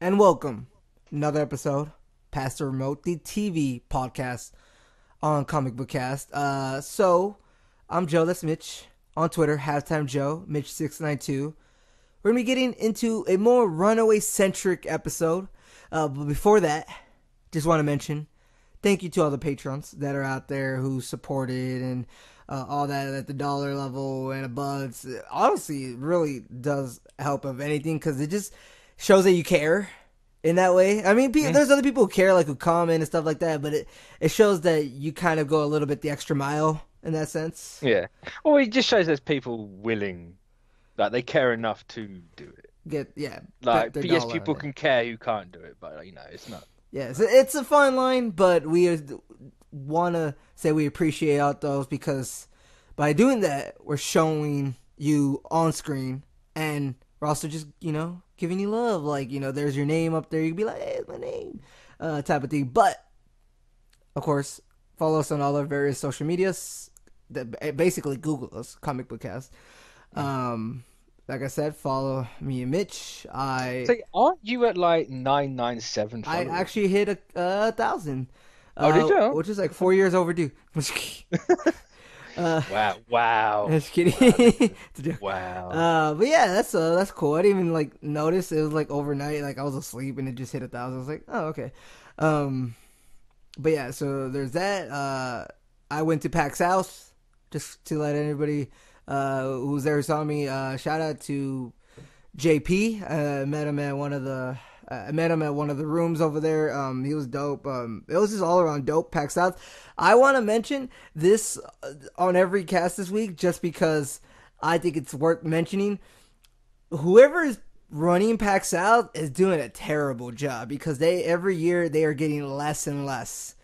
and welcome another episode past the remote, the TV podcast on Comic Book Cast. I'm Joe. That's Mitch on Twitter. Halftime Joe Mitch692. We're gonna be getting into a more Runaway centric episode. But before that, just want to mention thank you to all the patrons that are out there who supported and all that at the dollar level and above. Honestly, it really does help, if anything, because it just shows that you care in that way. I mean, there's other people who care, like who comment and stuff like that, but it shows that you kind of go a little bit the extra mile in that sense. Yeah. Well, it just shows there's people willing, like they care enough to do it. Bet Like, their yes, dollar on people it. can care who can't do it, but it's not. Yeah, so it's a fine line, but we want to say we appreciate out those because by doing that, we're showing you on screen, and we're also just giving you love. Like there's your name up there. You can be like, "Hey, it's my name," type of thing. But of course, follow us on all our various social medias. Basically, Google us, Comic Book Cast. Like I said, follow me and Mitch. So, aren't you at like 997 I followers? actually hit a thousand, Oh, did you? which is like 4 years overdue. Wow, wow, Just kidding. wow, It's a joke. wow. But yeah, that's cool. I didn't even like notice it was like overnight. Like I was asleep and it just hit 1,000. I was like, oh okay. Um, but yeah, so there's that. I went to PAX South just to let anybody who's there who saw me. Shout out to JP. Met him at one of the. I met him at one of the rooms over there. He was dope. It was just all around dope. PAX South. I want to mention this on every cast this week, just because I think it's worth mentioning. Whoever is running PAX South is doing a terrible job because every year they are getting less and less.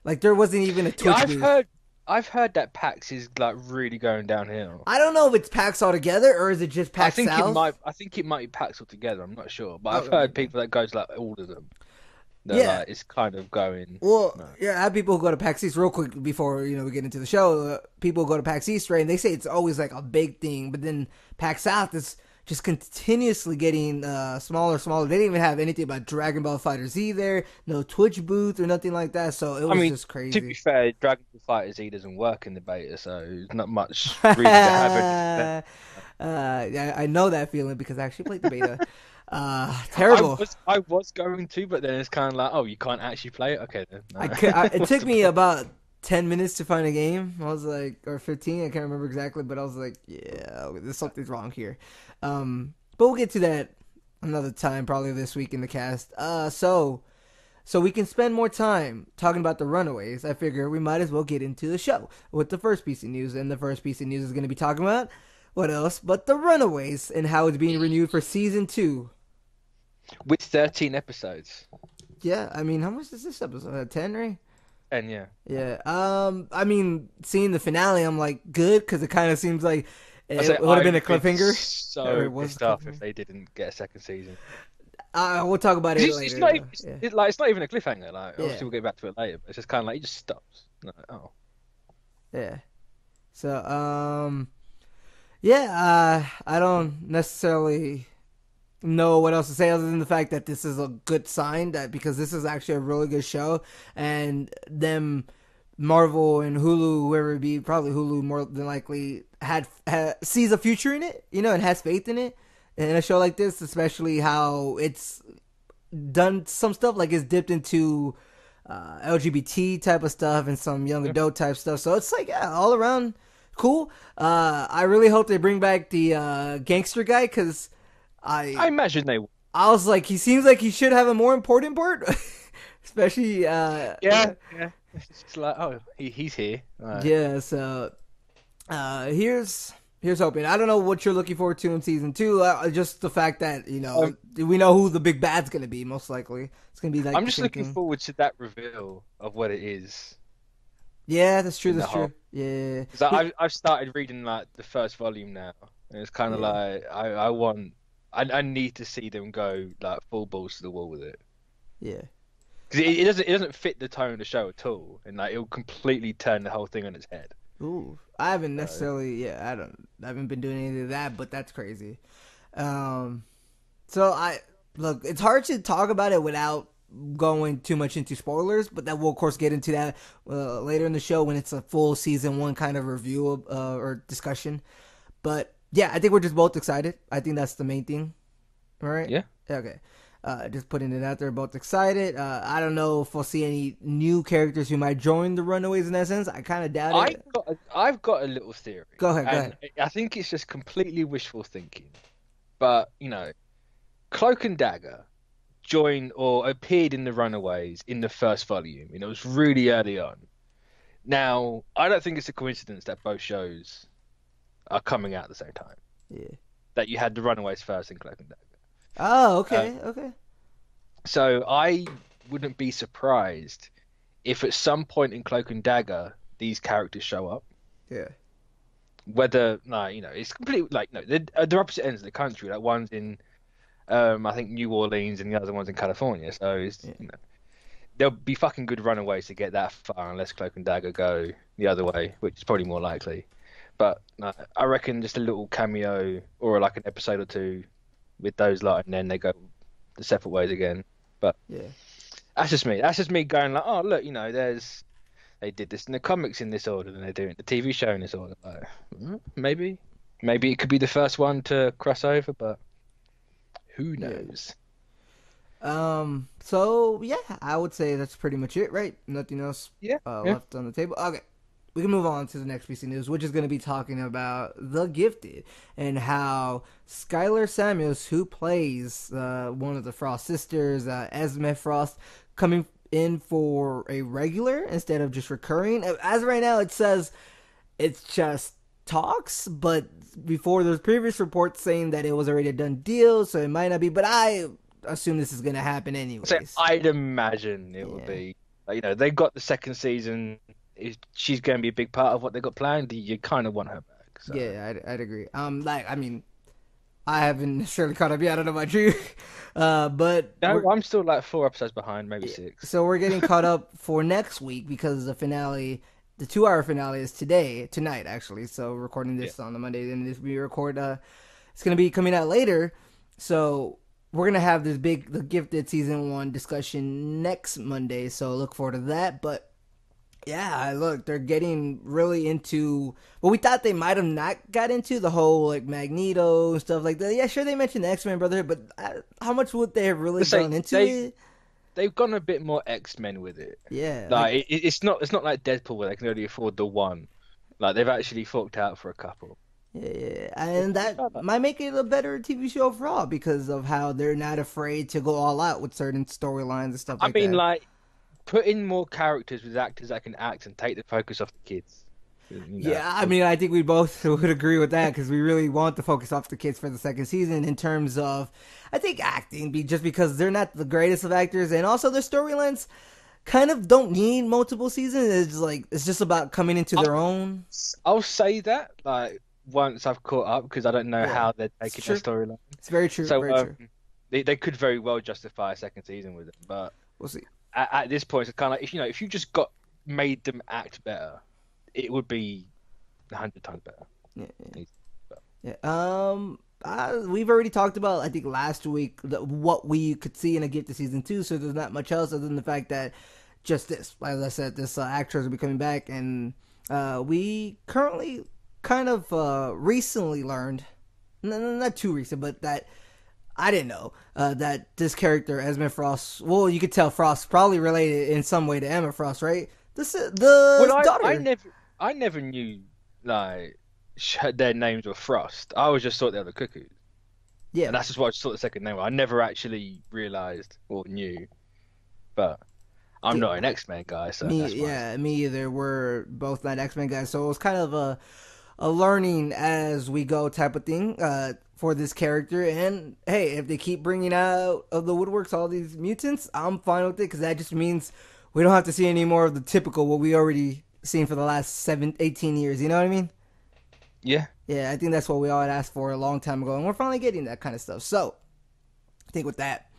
Like there wasn't even a Yeah, Twitch booth. I've heard that PAX is like really going downhill. I don't know if it's PAX altogether or is it just PAX South. I think it might be PAX altogether. I'm not sure, but Oh, I've heard people that go to like all of them. That yeah. like it's kind of going. Well, No. yeah, I have people who go to PAX East real quick before we get into the show. People go to PAX East, right, and they say it's always like a big thing, but then PAX South is just continuously getting smaller, smaller. They didn't even have anything about Dragon Ball Fighter Z there, no Twitch booth or nothing like that. So it I was mean, just to be crazy. fair, Dragon Ball Fighter Z doesn't work in the beta, so there's not much reason to have any. Yeah, I know that feeling because I actually played the beta. I Terrible. I was going to, but then it's kind of like, oh, you can't actually play it. Okay, then. No. It What's took the me point? about 10 minutes to find a game. I was like, or 15, I can't remember exactly, but I was like, yeah, there's something's wrong here. But we'll get to that another time, probably this week in the cast. So we can spend more time talking about the Runaways. I figure we might as well get into the show with the first piece of news, and the first piece of news is going to be talking about what else but the Runaways and how it's being renewed for season 2. With 13 episodes, Yeah, I mean, how much is this episode? 10, right? and yeah, Yeah. I mean, seeing the finale, I'm like, good, because it kind of seems like I say it would have been a I'd been cliffhanger. Or so it was a pissed off cliffhanger. if they didn't get a second season. We'll talk about it It's later, not though. even, Yeah. it's not even a cliffhanger. Like Yeah. obviously we'll get back to it later, but it's just kind of like it just stops. Like, oh, Yeah. So, yeah, I don't necessarily know what else to say other than the fact that this is a good sign that because this is actually a really good show and them Marvel and Hulu, whoever it be, probably Hulu more than likely sees a future in it, and has faith in it. In a show like this, especially how it's done some stuff, like it's dipped into LGBT type of stuff and some young yeah. adult type stuff. So it's like, yeah, all around cool. I really hope they bring back the gangster guy because I I imagine they will. I was like, he seems like he should have a more important part, especially Yeah, yeah. It's just like, oh, he's here. yeah. So here's hoping. I don't know what you're looking forward to in season 2. Just the fact that Um, we know who the big bad's gonna be. Most likely, it's gonna be like I'm the just same looking thing. forward to that reveal of what it is Yeah, that's true. in the That's whole. true. Yeah, Because I've started reading like the first volume now, and it's kind of yeah, like I need to see them go like full balls to the wall with it. yeah. Because it doesn't fit the tone of the show at all, and like it'll completely turn the whole thing on its head. Ooh, I haven't So, necessarily. Yeah, I haven't been doing any of that, but that's crazy. Um, so look, it's hard to talk about it without going too much into spoilers, but that we'll of course get into that later in the show when it's a full season one kind of review or discussion. But yeah, I think we're just both excited. I think that's the main thing. All right. Yeah. Okay. Just putting it out there, both excited. I don't know if we'll see any new characters who might join the Runaways in that sense. I kind of doubt it. I've got a little theory, Go ahead. Go and ahead. I think it's just completely wishful thinking. But Cloak and Dagger joined or appeared in the Runaways in the first volume, and it was really early on. Now, I don't think it's a coincidence that both shows are coming out at the same time. Yeah. That you had the Runaways first and Cloak and Dagger. Oh, Uh, okay. Okay. so I wouldn't be surprised if at some point in Cloak and Dagger these characters show up. Yeah. Whether it's completely like no, they're opposite ends of the country. Like one's in I think New Orleans and the other one's in California. So Yeah. there'll be fucking good runaways to get that far unless Cloak and Dagger go the other way, which is probably more likely. But I reckon just a little cameo or like an episode or two with those lot, and then they go the separate ways again. But Yeah. that's just me. That's just me going like, oh look, they did this in the comics in this order, and they're doing the TV show in this order. Like, maybe it could be the first one to cross over, but who Yeah. knows? So yeah, I would say that's pretty much it, right? Nothing else Yeah, yeah. left on the table. Okay. We can move on to the next piece of news, which is going to be talking about The Gifted and how Skylar Samuels, who plays one of the Frost sisters, Esme Frost, coming in for a regular instead of just recurring. As of right now, it says it's just talks, but before there's previous reports saying that it was already a done deal, so it might not be. But I assume this is going to happen So anyways. I'd imagine it would Yeah. be like, they got the second season. She's going to be a big part of what they got planned. You kind of want her back. So Yeah, I'd agree. I mean, I haven't necessarily caught up yet. I don't know about you, but no, I'm still like 4 episodes behind, maybe yeah, 6. so we're getting caught up for next week because the finale, the 2 hour finale, is tonight actually. So recording Yeah. this on the Monday, then this we record. It's gonna be coming out later, so we're gonna have this big The Gifted season one discussion next Monday. So look forward to that. But yeah, look, they're getting really into what we thought they might have not got into, the whole like Magneto and stuff like that. Yeah, sure, they mentioned the X-Men Brotherhood, but how much would they have really To say gone into it? they've gone a bit more X-Men with it. Yeah, like Like it's not like Deadpool where they can only afford the one. Like they've actually forked out for a couple. yeah, and that might make it a better TV show for all because of how they're not afraid to go all out with certain storylines and stuff I like mean, that. like put in more characters with actors that can act and take the focus off the kids. Yeah, I mean, I think we both would agree with that because we really want to focus off the kids for the second season in terms of, I think, acting, just because they're not the greatest of actors, and also their storylines kind of don't need multiple seasons. It's just about coming into their own. I'll say that like once I've caught up because I don't know Yeah, how they're it's taking their true. storyline. It's very true. So Very true. they could very well justify a second season with it, but We'll see. at this point, it's kind of like if you just got made them act better, it would be 100 times better. Yeah, yeah. But, Yeah. We've already talked about, I think, last week what we could see in a gift to season two. So there's not much else other than the fact that just this, like I said, this actress will be coming back, and we currently kind of recently learned, not too recent, but that I didn't know that this character Esme Frost. Well, you could tell Frost probably related in some way to Emma Frost, right? This is well, the I daughter. never knew like their names were Frost. I always just thought they were the Cuckoos, Yeah, and that's just what I just thought the second name was. I never actually realized or knew, but I'm yeah. not an X-Men guy, so that's why. Me either. We're both not X Men guys, so it was kind of a learning as we go type of thing for this character. And hey, if they keep bringing out of the woodworks all these mutants, I'm fine with it because that just means we don't have to see any more of the typical what we already seen for the last 18 years. You know what I mean? Yeah, Yeah, I think that's what we all had asked for a long time ago, and we're finally getting that kind of stuff. So, I think with that,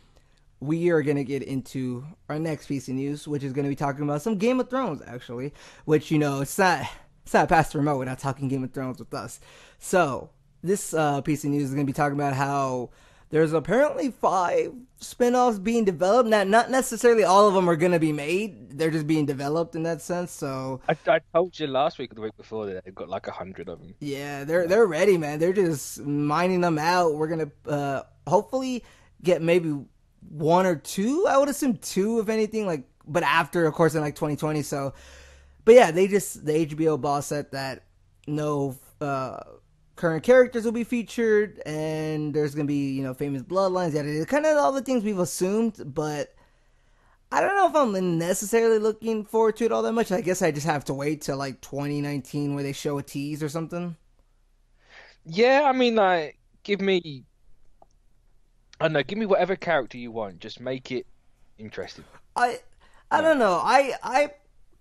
we are going to get into our next piece of news, which is going to be talking about some Game of Thrones, actually. Which, it's not past the remote without talking Game of Thrones with us. So, this piece of news is going to be talking about how There's apparently 5 spin-offs being developed. Not necessarily all of them are gonna be made. They're just being developed in that sense. So I told you last week or the week before that they've got like 100 of them. yeah, they're ready, man. They're just mining them out. We're gonna hopefully get maybe one or two. I would assume two, if anything. Like, but after, of course, in like 2020. So, but yeah, the HBO boss said that no current characters will be featured, and there's gonna be famous bloodlines. Yeah, kind of all the things we've assumed, but I don't know if I'm necessarily looking forward to it all that much. I guess I just have to wait till like 2019 where they show a tease or something. Yeah, I mean, like, I don't know, give me whatever character you want. Just make it interesting. I I Like, don't know. I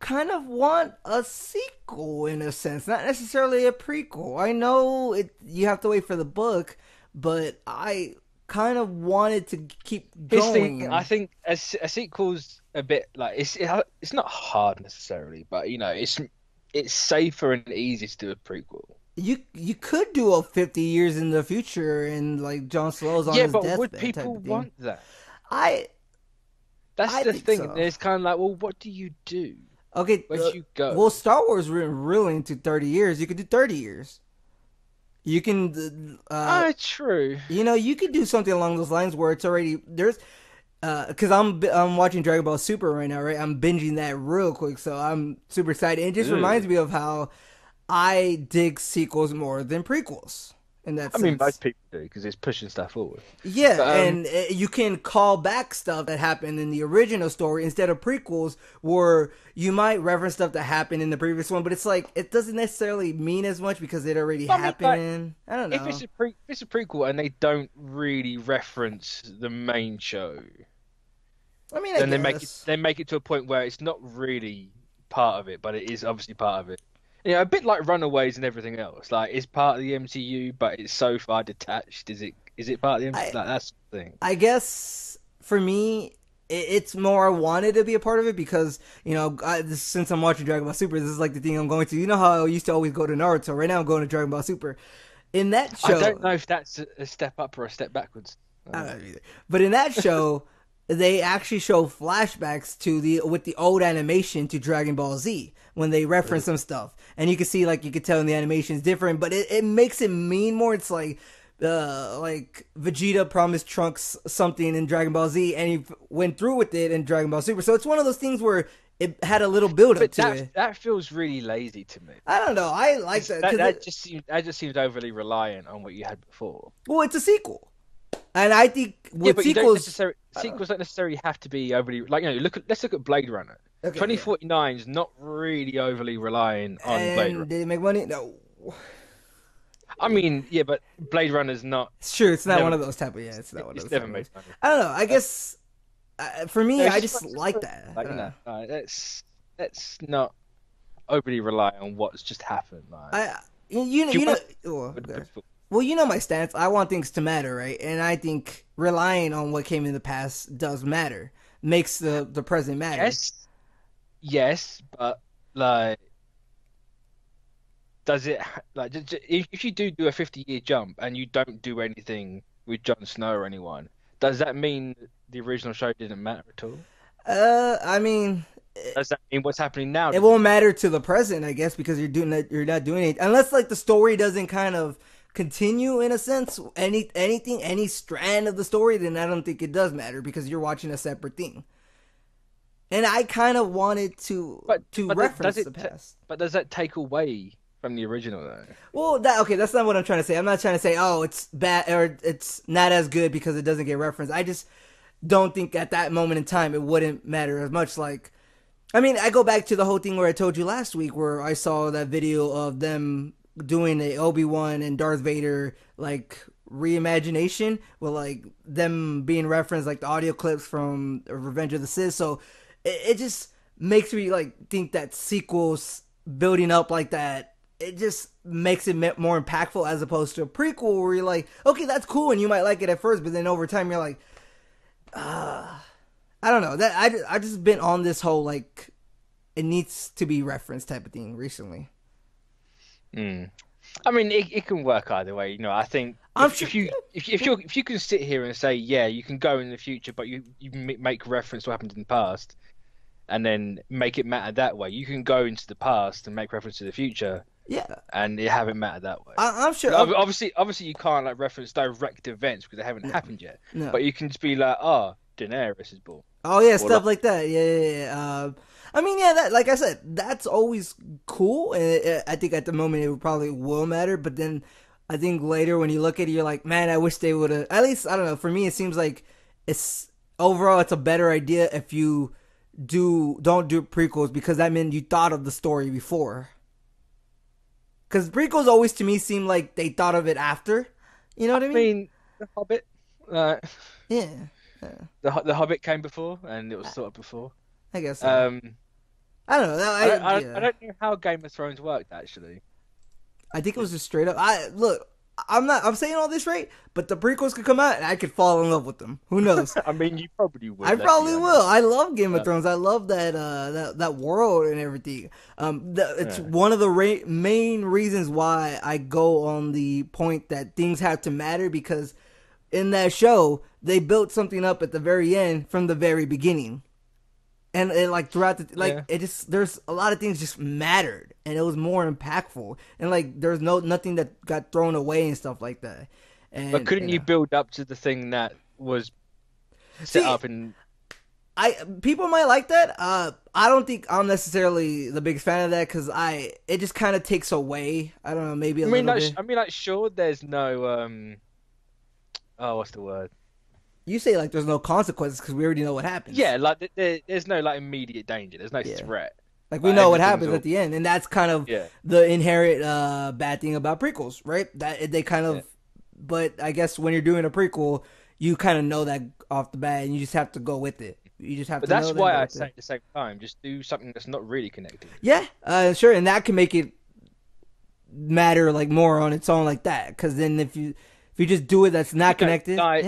kind of want a sequel in a sense, not necessarily a prequel. I know you have to wait for the book, but I kind of wanted to keep here's the thing, I going. think a sequel's a bit like it's not hard necessarily, but it's safer and easier to do a prequel. You could do a 50 years in the future and like Jon Snow's on Yeah, his but would deathbed type people of thing. want that? I That's I the think thing. And so. there's kind of like, well, what do you do? Okay, Where do you go? well, Star Wars went really into 30 years. You could do 30 years. You can, Ah, true. you could do something along those lines where it's already there's, because I'm watching Dragon Ball Super right now, right? I'm binging that real quick, so I'm super excited. And it just reminds Ugh. me of how I dig sequels more than prequels in that I mean, sense. most people do because it's pushing stuff forward. Yeah, But and you can call back stuff that happened in the original story instead of prequels, where you might reference stuff that happened in the previous one, but it's like it doesn't necessarily mean as much because it already I mean, like, happened. I don't if it's know. if it's a prequel and they don't really reference the main show, I mean, I then guess. they make it to a point where it's not really part of it, but it is obviously part of it. A bit like Runaways and everything else. Like it's part of the MCU, but it's so far detached. Is it part of the MCU? I Like that's the thing. I guess for me, it's more I wanted to be a part of it because since I'm watching Dragon Ball Super, this is like the thing I'm going to. You know how I used to always go to Naruto. Right now, I'm going to Dragon Ball Super. In that I don't show, know if that's a step up or a step backwards. I don't know either. But in that show, they actually show flashbacks to the with the old animation to Dragon Ball Z when they reference some stuff, and you can see like you can tell in the animation is different, but it makes it mean more. It's like Vegeta promised Trunks something in Dragon Ball Z, and he went through with it in Dragon Ball Super. So it's one of those things where it had a little build up But to that it. that feels really lazy to me. I don't know. I like that That because that just seems overly reliant on what you had before. well, it's a sequel, and I think Yeah, with but you don't sequels, necessarily I don't. sequels don't necessarily have to be overly like let's look at Blade Runner. Okay, yeah. 2049 is not really overly relying on Blade Runner. And did it make money? No. I mean, yeah, but Blade Runner's not It's true. It's not never one of those type of yeah. It's not one of it's those type never of made movies. money. I don't know. I Uh, guess for no, me, it's I just just like that. like let's not overly rely on what's just happened. Like, I you know do you you know. want Well, to? okay. Well, you know my stance. I want things to matter, right? And I think relying on what came in the past does matter. Makes the present matter. Yes, yes, but like, does it like if you do a 50-year jump and you don't do anything with Jon Snow or anyone, does that mean the original show didn't matter at all? I mean, Does that mean what's happening now it doesn't won't matter? matter to the present, I guess, because you're not doing it unless like the story doesn't kind of continue in a sense. Any strand of the story, then I don't think it does matter because you're watching a separate thing. And I kind of wanted But to but th- does reference it? the past. But does that take away from the original though? Well, that okay. That's not what I'm trying to say. I'm not trying to say oh it's bad or it's not as good because it doesn't get referenced. I just don't think at that moment in time it wouldn't matter as much. Like I mean, I go back to the whole thing where I told you last week where I saw that video of them doing a Obi-Wan and Darth Vader like reimagination with like them being referenced like the audio clips from Revenge of the Sith. So it just makes me like think that sequels building up like that it just makes it more impactful as opposed to a prequel where you're like okay that's cool and you might like it at first but then over time you're like I don't know that I just been on this whole like it needs to be referenced type of thing recently. Mm. I mean, it can work either way. I think I'm sure. if you can sit here and say, yeah, you can go in the future, but you make reference to what happened in the past, and then make it matter that way. You can go into the past and make reference to the future, Yeah, and it haven't mattered that way. I'm sure. Obviously, you can't like reference direct events because they haven't No, happened yet. no. But you can just be like, oh, Daenerys is born, Oh yeah, or like, stuff like that. Yeah, yeah, yeah. I mean, yeah, that like I said, that's always cool, and I think at the moment it would probably will matter. But then I think later when you look at it, you're like, man, I wish they would have. At least I don't know. For me, it seems like it's overall it's a better idea if you don't do prequels because that means you thought of the story before. Because prequels always to me seem like they thought of it after. You know I what I mean? mean, the Hobbit, uh, Yeah, yeah. the Hobbit came before, and it was thought of before. I guess so. Um, I don't know. I Yeah. don't know how Game of Thrones worked actually. I think it was just straight up. I look. I'm saying all this right, but the prequels could come out and I could fall in love with them. Who knows? I mean, you probably I would. Let's be probably will. honest. I love Game of Uh, Thrones. I love that world and everything. It's yeah. one of the main reasons why I go on the point that things have to matter because in that show they built something up at the very end from the very beginning. And like throughout the like Yeah. it just there's a lot of things just mattered and it was more impactful and like there's nothing that got thrown away and stuff like that But and couldn't you build up to the thing that was set see up in? I people might like that I don't think I'm necessarily the biggest fan of that because I it just kind of takes away I don't know maybe a little bit. Sure, there's no oh, what's the word? You say like there's no consequences because we already know what happens. Yeah, like there's no like immediate danger. There's no Yeah, threat. like we Like know what everything's happens all at the end and that's kind of yeah, the inherent bad thing about prequels, right? That they kind yeah. of but I guess when you're doing a prequel, you kind of know that off the bat, and you just have to go with it. You just have But to know that's that and why go I with say it. at the same time, just do something that's not really connected. Yeah, sure, and that can make it matter like more on its own like that. Because then if you just do it, that's not connected. Like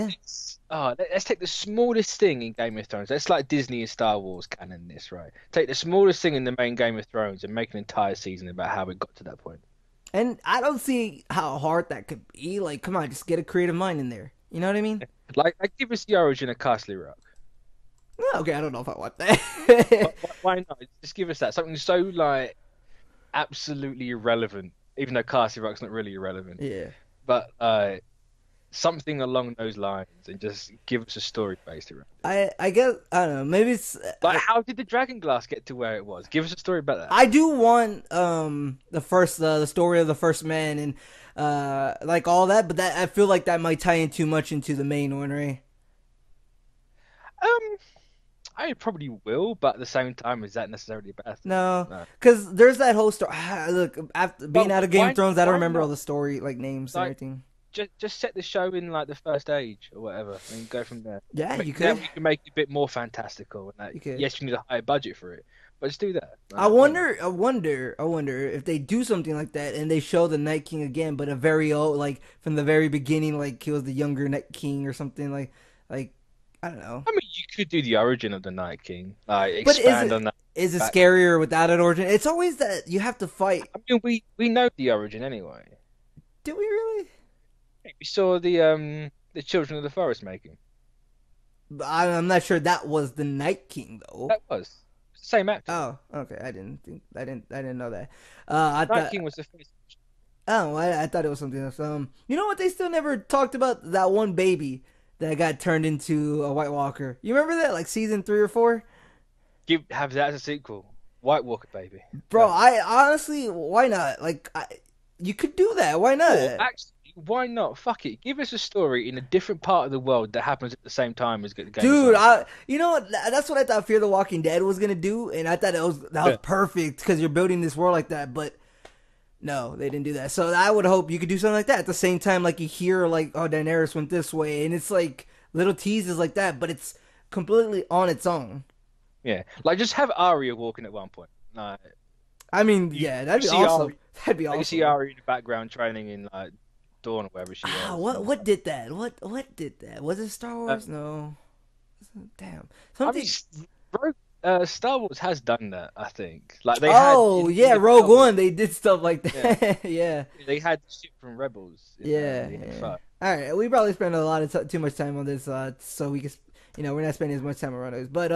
Yeah, let's take the smallest thing in Game of Thrones. Let's like Disney and Star Wars canon this, right? Take the smallest thing in the main Game of Thrones and make an entire season about how it got to that point. and I don't see how hard that could be. Like, come on, just get a creative mind in there. You know what I mean? Like give us the origin of Castle Rock. Okay, I don't know if I want that. Why not? Just give us that. Something so like absolutely irrelevant, even though Castle Rock's not really irrelevant. Yeah. But something along those lines, and just give us a story based around it. I guess I don't know. Maybe it's Like, how did the Dragon Glass get to where it was? Give us a story about that. I do want the story of the first man and like all that, but that I feel like that might tie in too much into the main one, right? Um, I probably will, but at the same time, is that necessarily a bad thing? No, No. because there's that whole story. Look, after being But out of Game of Thrones, I don't why remember all not? the story like names and Like, everything. just set the show in like the first age or whatever, and go from there. Yeah, you Now could. you can make it a bit more fantastical, and You could. yes, you need a higher budget for it, but just do that. Why not? I wonder if they do something like that and they show the Night King again, but a very old, like from the very beginning, like he was the younger Night King or something, like I don't know. I mean, you could do the origin of the Night King, like But expand on that. is it Back. scarier without an origin? It's always that you have to fight. I mean, we know the origin anyway. Do we really? We saw the Children of the Forest making. I'm not sure that was the Night King though. That was same actor. Oh, okay. I didn't know that. I Night thought. King was the first. Oh, I thought it was something else. You know what? They still never talked about that one baby that got turned into a White Walker. You remember that, like season 3 or 4? Have that as a sequel. White Walker baby. Bro, I honestly, why not? Like, you could do that. Why not? Or actually, why not? Fuck it. Give us a story in a different part of the world that happens at the same time as the Game of Dude, Thrones. you know what? That's what I thought Fear the Walking Dead was gonna do, and I thought that was Yeah. perfect because you're building this world like that. But no, they didn't do that. So I would hope you could do something like that at the same time. Like you hear like, oh, Daenerys went this way, and it's like little teases like that, but it's completely on its own. Yeah. Like just have Arya walking at one point. Like I mean, you, yeah, you that'd be see awesome. Arya, That'd be like you see awesome. Arya in the background training in like Dawn or wherever she was. What did that? What did that? Was it Star Uh, Wars? No. Damn. I mean, Something. Rogue Star Wars has done that, I think. Like they had Oh in yeah, the Rogue Cowboys, One. They did stuff like yeah, that. Yeah, they had the ship from Rebels yeah, in the yeah. fight. All right, we probably spent a lot of too much time on this, so we can, we're not spending as much time on Runaways. But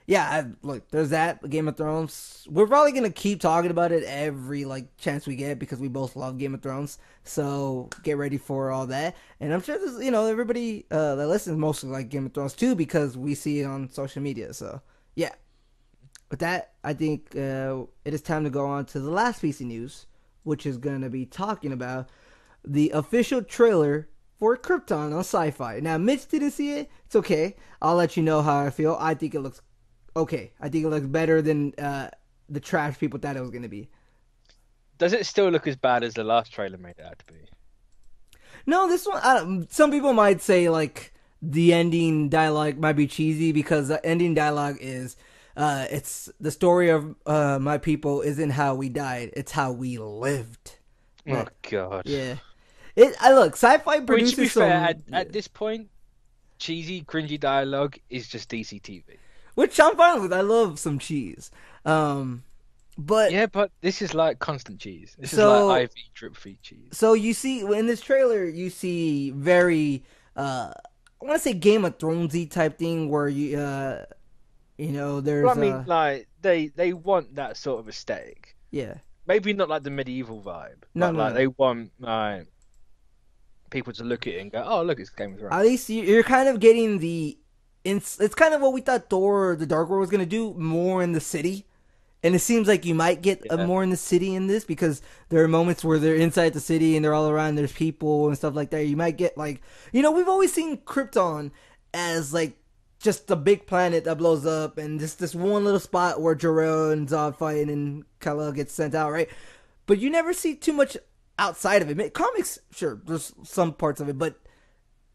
yeah, look, there's that Game of Thrones. We're probably gonna keep talking about it every like chance we get because we both love Game of Thrones. So get ready for all that. And I'm sure this, everybody that listens mostly like Game of Thrones too because we see it on social media. So yeah, with that, I think it is time to go on to the last piece of news, which is gonna be talking about the official trailer for Krypton on Sci-Fi. Now, Mitch didn't see it. It's okay. I'll let you know how I feel. I think it looks okay. I think it looks better than the trash people thought it was gonna be. Does it still look as bad as the last trailer made it out to be? No, this one. Some people might say like the ending dialogue might be cheesy because the ending dialogue is, it's the story of my people isn't how we died. It's how we lived. Oh That God. yeah. I look. Sci-fi I mean, to be produces fair, some. at this point, cheesy, cringy dialogue is just DC TV. Which I'm fine with. I love some cheese. Um, but Yeah, but this is like constant cheese. This is like so IV drip feed cheese. so you see in this trailer, you see very I want to say Game of Thronesy type thing where Well, I there's mean, like they want that sort of aesthetic. yeah, Maybe not like the medieval vibe, no, but no, like no. they want like people to look at it and go, "Oh, look, it's Game of Thrones." At least you're kind of getting it's kind of what we thought Thor: The Dark World was gonna do more in the city. And it seems like you might get Yeah, more in the city in this because there are moments where they're inside the city and they're all around. There's people and stuff like that. You might get like, we've always seen Krypton as like just a big planet that blows up and just this one little spot where Jor-El and Zod fight and Kal-El gets sent out, right? But you never see too much outside of it. Comics, sure, there's some parts of it, but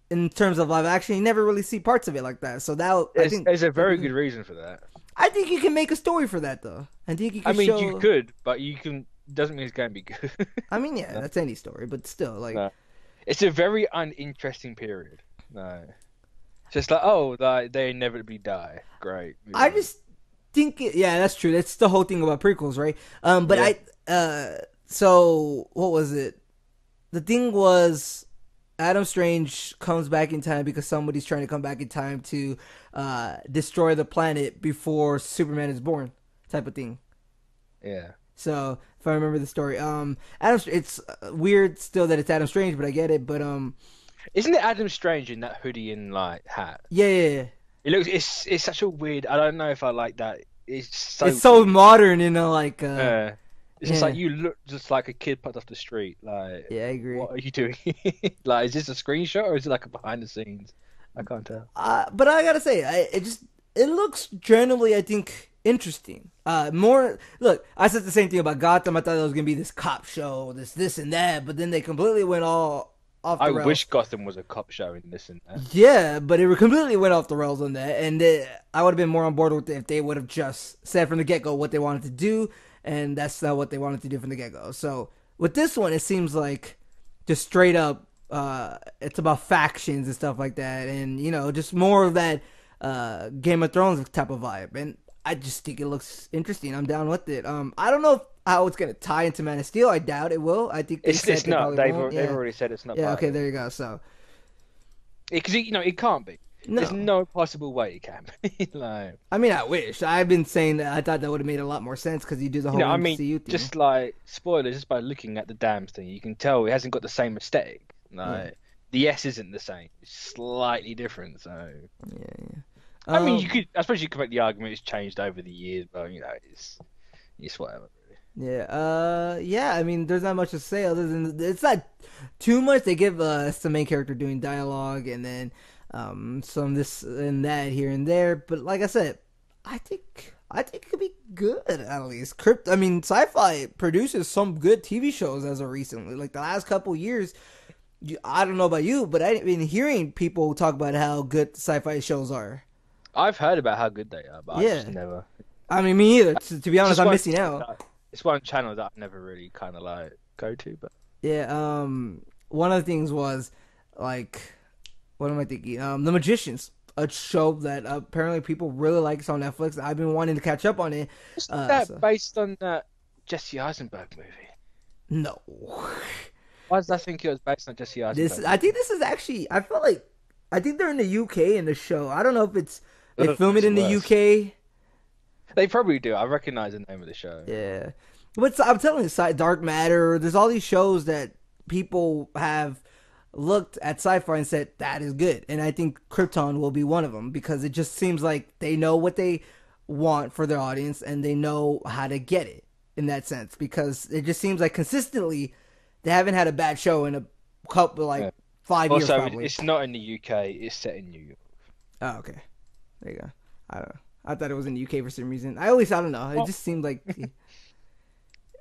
in terms of live action, you never really see parts of it like that. So that I think there's a very good reason for that. I think you can make a story for that though. I think you I can mean, you show. could, but you can doesn't mean it's going to be good. I mean, yeah, No, that's any story, but still, like, no. It's a very uninteresting period. No, just like like they inevitably die. Great, move I on. just think, yeah, that's true. That's the whole thing about prequels, right? But Yeah, so what was it? The thing was, Adam Strange comes back in time because somebody's trying to come back in time to destroy the planet before Superman is born, type of thing. yeah. So if I remember the story, it's weird still that it's Adam Strange, but I get it. But Isn't it Adam Strange in that hoodie and like hat? yeah, yeah, yeah. It looks it's such a weird. I don't know if I like that. It's It's so so weird. modern, like It's just like yeah, you look just like a kid put off the street. Like, yeah, I agree. what are you doing? Like, is this a screenshot or is it like a behind the scenes? I can't tell. But I gotta say, it looks generally, I think, interesting. More look, I said the same thing about Gotham. I thought it was gonna be this cop show, this and that, but then they completely went all off I the wish rails. Gotham was a cop show in this and that. Yeah, but it completely went off the rails on that, and I would have been more on board with it if they would have just said from the get go what they wanted to do, and that's not what they wanted to do from the get go. So with this one, it seems like just straight up, it's about factions and stuff like that, and just more of that Game of Thrones type of vibe, and I just think it looks interesting. I'm down with it. I don't know how it's gonna tie into Man of Steel. I doubt it will. I think they said It's they not. probably won't. They've Yeah, already said it's not yeah. part of Okay, it. there you go. So Because it can't be. There's no. no possible way it can be. Like, I mean, I wish. I've been saying that I thought that would have made a lot more sense because you do the whole I mean, MCU thing. just like spoilers, just by looking at the damn thing, you can tell it hasn't got the same aesthetic. Yeah, Like, the S isn't the same. It's slightly different. So, yeah, yeah. I mean, I suppose you could make the argument it's changed over the years, but it's whatever. Yeah, yeah. I mean, there's not much to say other than it's not too much. They give us the main character doing dialogue and then some this and that here and there. But like I said, I think it could be good at least. I mean, Sci-Fi produces some good TV shows as of recently. Like the last couple years, I don't know about you, but I've been hearing people talk about how good Sci-Fi shows are. I've heard about how good they are, but I just Yeah, never. I mean, me either. To be It's honest, just I'm one. missing out. It's one channel that I never really kind of like go to, but Yeah. One of the things was like, what am I thinking? The Magicians. a show that apparently people really like. It's on Netflix. I've been wanting to catch up on it. Wasn't that So based on that Jesse Eisenberg movie? no, Why did I think it was based on Jesse this Eisenberg I think movie? this is actually. I feel like I think they're in the UK in the show. I don't know if it's they Ugh, film it it's in the worse. UK. They probably do. I recognize the name of the show. Yeah, but I'm telling you, Dark Matter. There's all these shows that people have looked at sci-fi and said that is good, and I think Krypton will be one of them because it just seems like they know what they want for their audience and they know how to get it in that sense because it just seems like consistently they haven't had a bad show in a couple like Yeah. 5 years Also, probably. it's not in the UK. It's set in New York. Oh, okay. There you go. I don't know. I thought it was in the UK for some reason. I don't know. It Well, just seemed like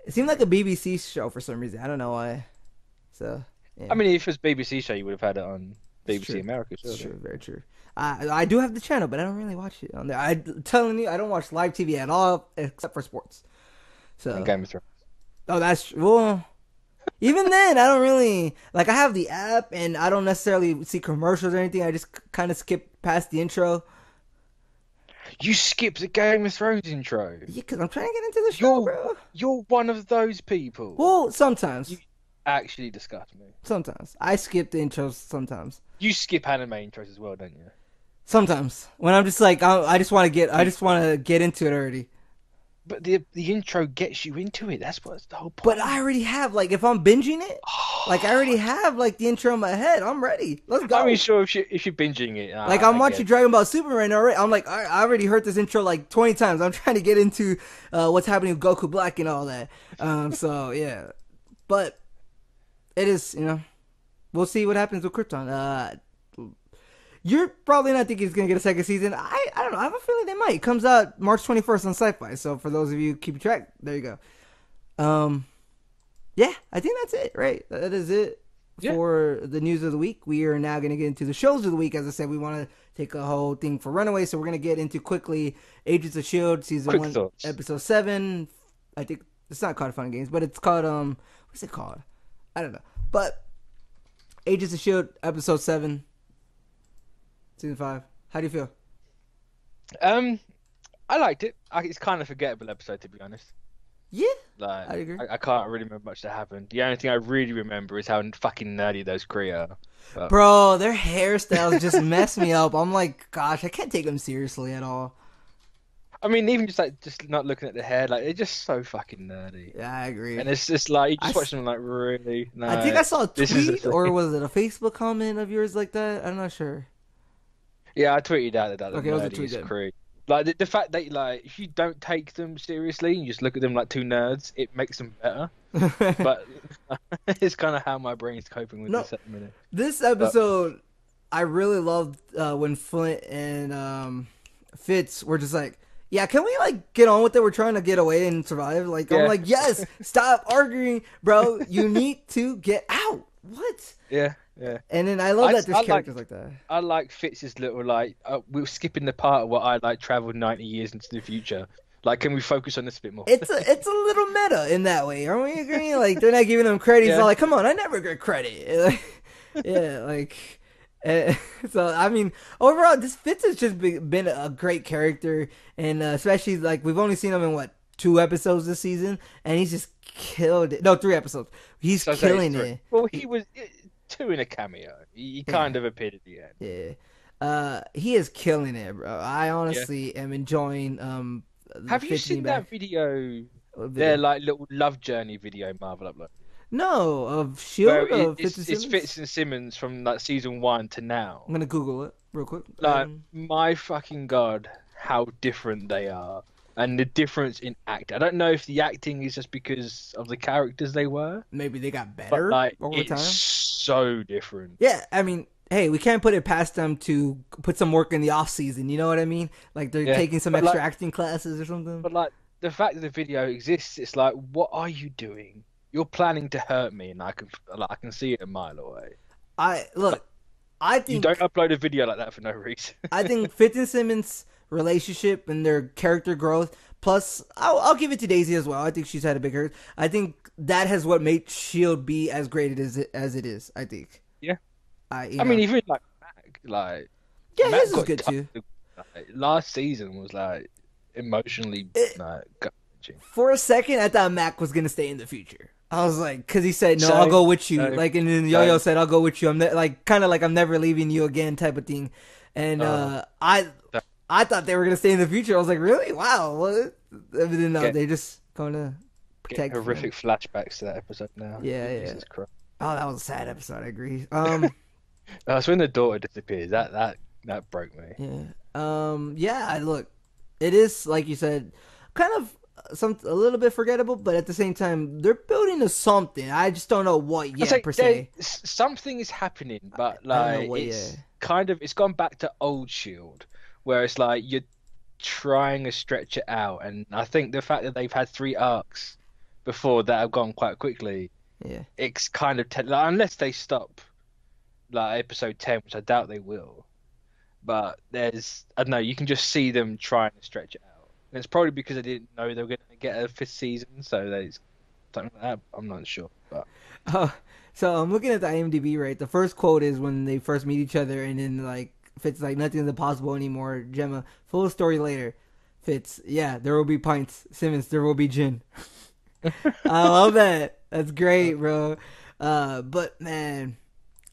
it seemed like a BBC show for some reason. I don't know why. So I yeah, mean, if it was BBC show, you would have had it on it's BBC true. America, It's surely. true. Very true. I do have the channel, but I don't really watch it on there. I'm telling you, I don't watch live TV at all except for sports. And So Game of Thrones. oh, that's well. Even then, I don't really like. I have the app, and I don't necessarily see commercials or anything. I just kind of skip past the intro. You skipped the Game of Thrones intro. Yeah, because I'm trying to get into the show, You're bro. you're one of those people. Well, You sometimes, actually disgust me. sometimes I skip the intros. Sometimes, You skip anime intros as well, don't you? sometimes when I'm just like, I just want to get, I just want to get into it already. But the intro gets you into it. That's what's the whole But point. I already have like, if I'm binging it, like I already have like the intro in my head. I'm ready. Let's I mean, go. sure, if you're binging it, Like I'm I watching get. Dragon Ball Super right now. Right? I'm like, I already heard this intro like 20 times. I'm trying to get into what's happening with Goku Black and all that. So yeah, but it is, we'll see what happens with Krypton. You're probably not thinking it's gonna get a second season. I don't know. I have a feeling they might. It comes out March 21st on Sci-Fi. So for those of you keep track, there you go. Um, yeah, I think that's it. Right, that is it Yeah, for the news of the week. We are now gonna get into the shows of the week. As I said, we want to take a whole thing for Runaways, so we're gonna get into quickly Agents of Shield season quick 1, thoughts. episode 7. I think it's not called Fun and Games, but it's called what's it called? I don't know. But Agents of Shield episode 7. Season 5. How do you feel? Um, I liked it. It's kind of a forgettable episode, to be honest. Yeah, Like, I agree. I can't really remember much that happened. The only thing I really remember is how fucking nerdy those Kree are. But Bro, their hairstyles just mess me up. I'm like, gosh, I can't take them seriously at all. I mean, even just not looking at the hair, like they're just so fucking nerdy. Yeah, I agree. And it's just like you I, just watch them like really. No, I think I saw a this is tweet, or was it a Facebook comment of yours like that? I'm not sure. yeah. I tweeted out that the Okay, it was a tweet nerdiest then. Kree. Like the fact that like if you don't take them seriously and you just look at them like two nerds, it makes them better. But it's kind of how my brain's coping with No, this at the minute. this But episode, I really loved when Flint and Fitz were just like, yeah, can we like get on with it? We're trying to get away and survive. Like, I'm yeah, like, yes, stop arguing, bro. You need to get out. What? yeah, yeah. And then I love that there's I like characters like that. I like Fitz's little like we were skipping the part where I like traveled 90 years into the future. Like, can we focus on this a bit more? It's a little meta in that way. Aren't we agreeing? Like they're not giving him credit. He's Yeah. all like, come on, I never get credit. Yeah, like. eh, so I mean, overall, this Fitz has just been a great character, and especially like we've only seen him in what 2 episodes this season, and he's just killed it. No, 3 episodes. He's So I say it's killing three. it. Well, he was two in a cameo. He kind of appeared at the end. Yeah, he is killing it, bro. I Yeah. honestly am enjoying the Have you Fitz being seen that back. video? What Their video? like little love journey video Marvel upload. No, of Where Shield of Fitz and it's Simmons. Fitz and Simmons from like season 1 to now. I'm gonna Google it real quick. Like my fucking god, how different they are, and the difference in act. I don't know if the acting is just because of the characters they were, Maybe they got but better like over it's time. so different. Yeah, I mean, hey, we can't put it past them to put some work in the off season. You know what I mean? Like they're Yeah, taking some but extra like, acting classes or something. but like the fact that the video exists, it's like, what are you doing? You're planning to hurt me, and I can see it a mile away. I look. I You think don't upload a video like that for no reason. I think Fitz and Simmons' relationship and their character growth. Plus, I'll give it to Daisy as well. I think she's had a big hurt. I think that has what made Shield be as great as it is. I think. Yeah, I I mean, even like Yeah, Matt his is got good too. last season was like emotionally It, like gut-wrenching. for a second, I thought Mac was gonna stay in the future. I was like, because he said, "No, I'll So go with you." so Like, and then Yo-Yo so said, "I'll go with you." Like, kind of like I'm never leaving you again, type of thing. And uh so I thought they were gonna stay in the future. I was like, really? Wow. What? But then no, get they just gonna getting protect them. horrific flashbacks to that episode now. Yeah, yeah. Jesus Christ. Oh, that was a sad episode. I agree. That's when the daughter disappears. That broke me. Yeah. Yeah. I look. It is like you said, kind of some a little bit forgettable, but at the same time, they're building to something. I just don't know what I yet say per se. something is happening, but I don't know like what yet. it's gone back to old Shield, where it's like you're trying to stretch it out, and I think the fact that they've had three arcs before that have gone quite quickly, Yeah. it's kind of like, unless they stop like episode 10, which I doubt they will. But there's I don't know, you can just see them trying to stretch it out. And it's probably because they didn't know they were going to get a fifth season, so they something like that. I'm not sure, but Oh, so I'm looking at the IMDb, right? The first quote is when they first meet each other, and then like Fitz like nothing's impossible anymore. Gemma, full story later. Fitz, yeah, there will be pints. Simmons, there will be gin. I love that. That's great, bro. But man,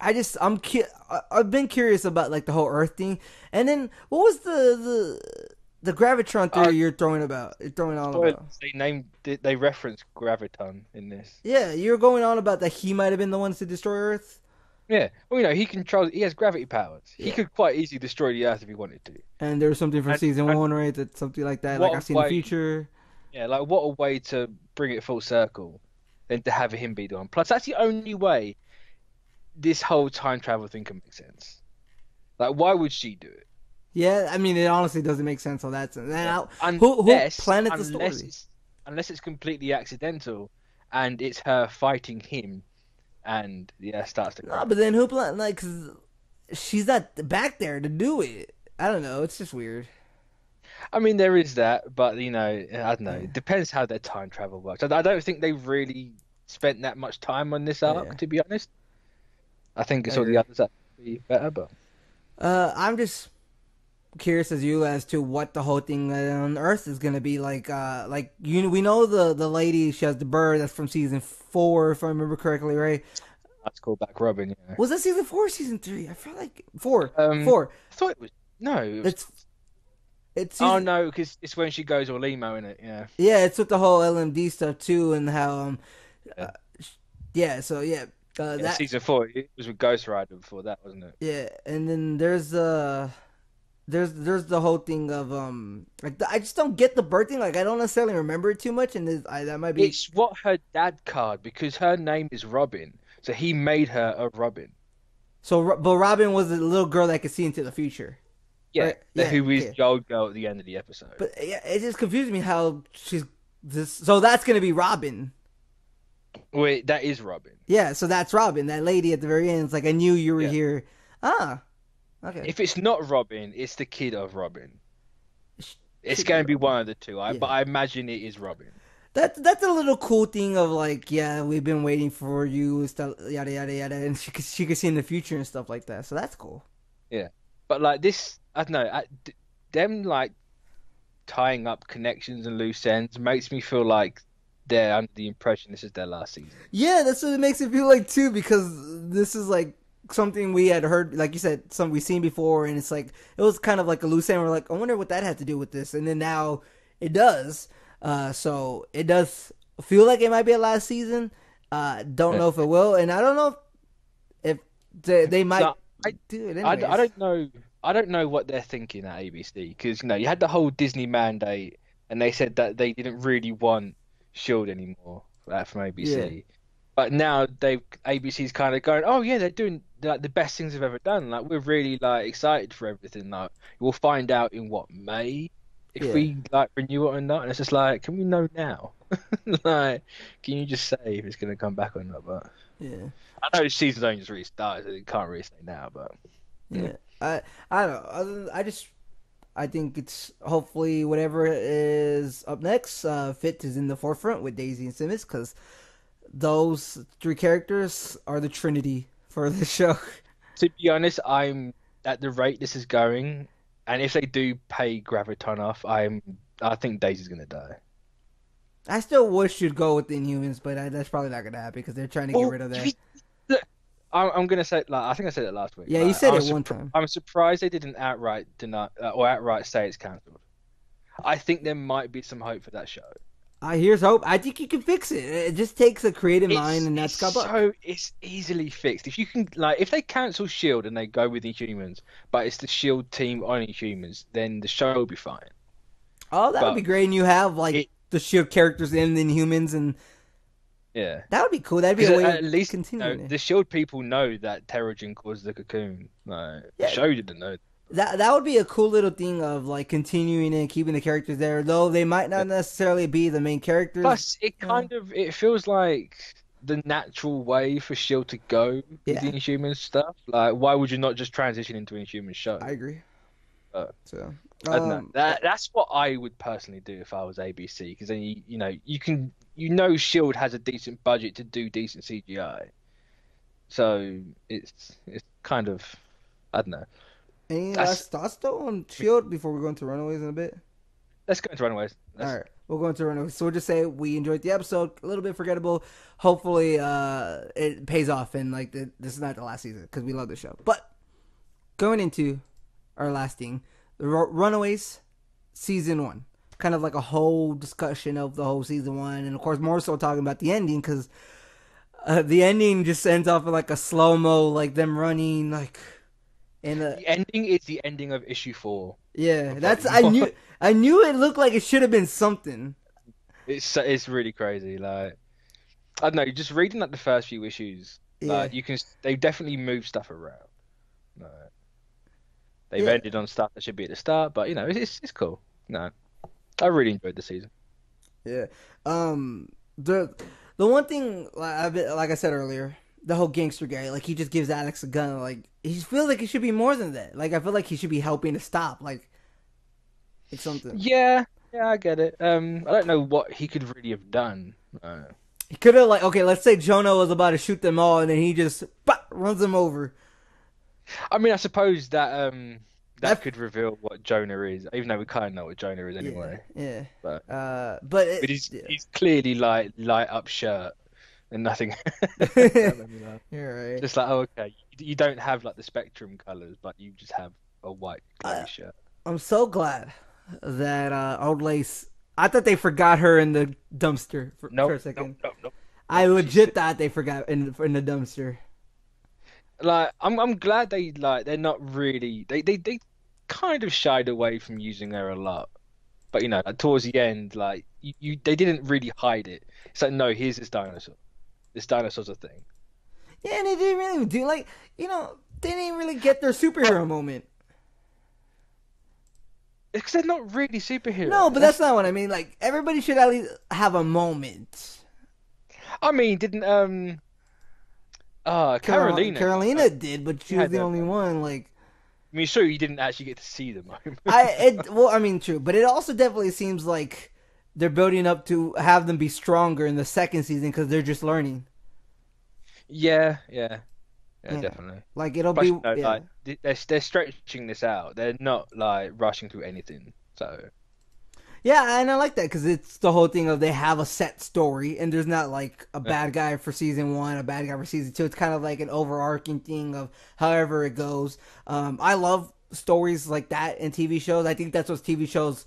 I've been curious about like the whole Earth thing, and then what was the gravitron uh, theory you're throwing on spoilers. about? They reference graviton in this. Yeah, you're going on about that he might have been the ones to destroy Earth. Yeah, well, he has gravity powers. He Yeah. could quite easily destroy the Earth if he wanted to. And there was something from season And one, right? That something like that. Like what I've a seen the way, future. yeah, like what a way to bring it full circle, than to have him be the one. Plus, that's the only way this whole time travel thing can make sense. Like, why would she do it? Yeah, I mean, it honestly doesn't make sense on that sense. Yeah. Who planted the story? Unless it's completely accidental, and it's her fighting him, and yeah, starts to No, crash. but then who planted? Like, 'cause she's not back there to do it. I don't know. It's just weird. I mean, there is that, but I don't know. Yeah, It depends how their time travel works. I don't think they really spent that much time on this yeah, arc, to be honest. I think I it's all the agree. others that would be better, but I'm just curious as you as to what the whole thing on Earth is gonna be like. We know the lady she has the bird that's from season four, if I remember correctly, right? that's called back Robin. Yeah. Was that season four or season three? I feel like four. Um, Four. I thought it was no. It was. It's it's Oh season, no, because it's when she goes all emo in it. Yeah. yeah, it's with the whole LMD stuff too, and how Yeah. uh, yeah, so yeah, Yeah, that season 4. It was with Ghost Rider before that, wasn't it? yeah, and then there's the whole thing of like I just don't get the bird thing. Like I don't necessarily remember it too much, and that might be It's what her dad card because her name is Robin, so he made her a Robin. so. But Robin was the little girl that could see into the future, Yeah, right? Yeah, who is okay. the old girl at the end of the episode. But yeah, it just confused me how she's this. So that's gonna be Robin. Wait, that is Robin. Yeah, so that's Robin, that lady at the very end. It's like I knew you were Yeah. here. Ah, okay. If it's not Robin, it's the kid of Robin. Sh- It's Should be going to be Robin. one of the two. But Yeah, I imagine it is Robin. that's a little cool thing of like, yeah, we've been waiting for you, stuff, yada yada yada, and she could see in the future and stuff like that. So that's cool. Yeah, but like this, I don't know. Them like tying up connections and loose ends makes me feel like they're under the impression this is their last season. Yeah, that's what it makes it feel like too, because this is like something we had heard, like you said, some we've seen before, and it's like it was kind of like a loose end. We're like, I wonder what that had to do with this, and then now it does. So it does feel like it might be a last season. Don't Yeah. know if it will, and I don't know if they might So I, do it I anyways. don't know. I don't know what they're thinking at ABC because you had the whole Disney mandate, and they said that they didn't really want Shield anymore from Yeah, ABC. But now ABC's kind of going, oh yeah, they're doing like the best things they've ever done. Like we're really like excited for everything. Like we'll find out in what May if yeah, we like renew it or not. And it's just like, can we know now? Like, can you just say if it's gonna come back or not? But yeah. I know the season's only just really started, so you can't really say now. But yeah. Yeah, I don't know. I think it's hopefully whatever is up next. Fit is in the forefront with Daisy and Simmons because those three characters are the trinity for the show. To be honest, I'm at the rate this is going, and if they do pay Graviton off, I think Daisy's gonna die. I still wish you'd go with the Inhumans, but that's probably not gonna happen because they're trying to get Well, rid of if that. you, look, I'm gonna say like I think I said it last week. Yeah, you Like, said it one time. I'm surprised they didn't outright deny or outright say it's cancelled. I think there might be some hope for that show. Here's hope. I think you can fix it. It just takes a creative mind, and that's got buck. It's easily fixed. If you can like if they cancel Shield and they go with Inhumans, but it's the Shield team on Inhumans, then the show will be fine. Oh, that would be But great. And you have like it the Shield characters in the Inhumans, and yeah. that would be cool. That'd be a Because way at of least continuing it. the Shield people know that Terrigen caused the cocoon. Like, the Yeah, show didn't know. that would be a cool little thing of like continuing and keeping the characters there, though they might not necessarily be the main characters. Plus, it feels like the natural way for Shield to go with the Yeah, Inhuman stuff. Like, why would you not just transition into an Inhuman show? I agree. Uh, So, I don't know. That's what I would personally do if I was ABC, because then Shield has a decent budget to do decent CGI, so it's kind of I don't know. any That's last thoughts though on Shield before we go into Runaways in a bit? let's go into Runaways. All right, we'll go into Runaways. So we'll just say we enjoyed the episode. A little bit forgettable. Hopefully, it pays off and like this is not the last season because we love the show. But going into our last thing, the Runaways season 1, kind of like a whole discussion of the whole season 1, and of course more so talking about the ending because the ending just ends off with like a slow mo, like them running, like in the The ending is the ending of issue 4. yeah. of That's Volume 1. I knew it looked like it should have been something. It's really crazy. Like I don't know, just reading like the first few issues, Yeah, like they definitely move stuff around. Like, they've yeah. ended on stuff that should be at the start, but it's cool. No, I really enjoyed the season. Yeah. The one thing like I said earlier, the whole gangster guy, like he just gives Alex a gun. Like he feels like it should be more than that. Like I feel like he should be helping to stop. Like it's something. Yeah, yeah, I get it. I don't know what he could really have done. He could have like okay, let's say Jonah was about to shoot them all, and then he just runs them over. I mean, I suppose that That could reveal what Jonah is, even though we kind of know what Jonah is yeah, anyway. yeah. But But yeah. he's clearly like light up shirt and nothing. That made me laugh. You're right. Just like, oh, okay, you don't have like the spectrum colors, but you just have a white I, glowy shirt. I'm so glad that Old Lace. I thought they forgot her in the dumpster for Nope, a second. nope. I legit thought they forgot in the dumpster. Like, I'm glad they're not really they kind of shied away from using her a lot, but like, towards the end, like they didn't really hide it. It's like, no, here's this dinosaur. This dinosaur's a thing. Yeah, and they didn't really do like they didn't really get their superhero moment. Because they're not really superheroes. No, but that's not what I mean. Like everybody should at least have a moment. I mean, didn't Carolina. Carolina did, but she was had the that only one. Like I mean, sure, you didn't actually get to see the moment. I mean, true, but it also definitely seems like they're building up to have them be stronger in the second season because they're just learning. Yeah, Yeah. definitely. Like it'll But be like they're stretching this out. They're not like rushing through anything. So yeah, and I like that because it's the whole thing of they have a set story and there's not like a bad guy for season 1, a bad guy for season 2. It's kind of like an overarching thing of however it goes. I love stories like that in TV shows. I think that's what TV shows.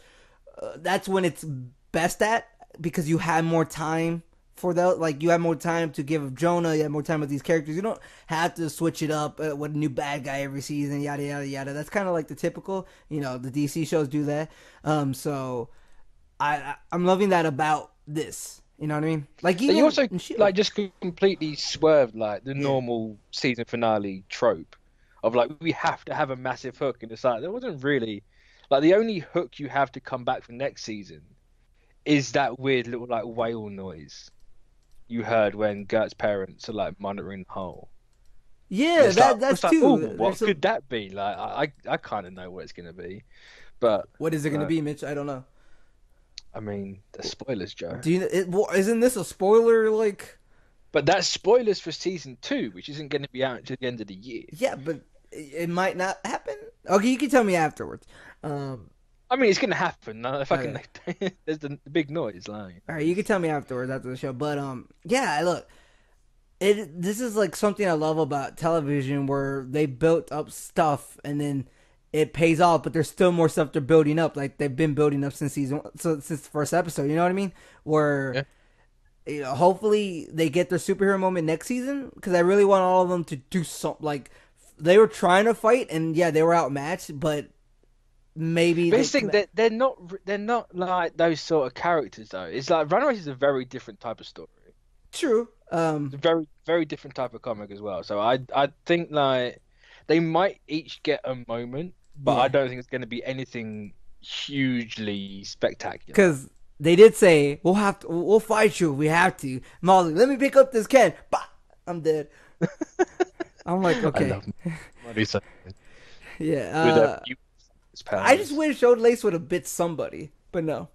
That's when it's best at because you have more time for that. Like you have more time to give Jonah. You have more time with these characters. You don't have to switch it up with a new bad guy every season. Yada yada yada. That's kind of like the typical. The DC shows do that. So. I'm loving that about this. You know what I mean? Like even you also S.H.I.E.L.D. like just completely swerved like the normal season finale trope of like we have to have a massive hook in the side. There wasn't really like the only hook you have to come back for next season is that weird little like whale noise you heard when Gert's parents are like monitoring the hole. Yeah, that's like, too. oh, what could that be? Like I kind of know what it's gonna be, but what is it gonna be, Mitch? I don't know. I mean, the spoilers, Joe. Isn't this a spoiler? Like, but that's spoilers for season 2, which isn't going to be out until the end of the year. yeah, but it might not happen. Okay, you can tell me afterwards. Um, I mean, it's gonna happen. If I can, okay. there's the big noise, like All right, you can tell me afterwards after the show. But yeah, look, this is like something I love about television where they built up stuff and then it pays off, but there's still more stuff they're building up. Like they've been building up since season, so since the first episode. You know what I mean? Where yeah. hopefully they get their superhero moment next season because I really want all of them to do something. Like they were trying to fight and yeah, they were outmatched, but maybe But they this thing can. that they're not like those sort of characters though. It's like Runaways is a very different type of story. True. It's a very very different type of comic as well. So I think like they might each get a moment, but I Yeah. don't think it's going to be anything hugely spectacular. Because they did say we'll fight you if we have to. Molly, let me pick up this can. Bah! I'm dead. I'm like, I okay, love Money so yeah. with his I just powers. wish Old Lace would have bit somebody, but no,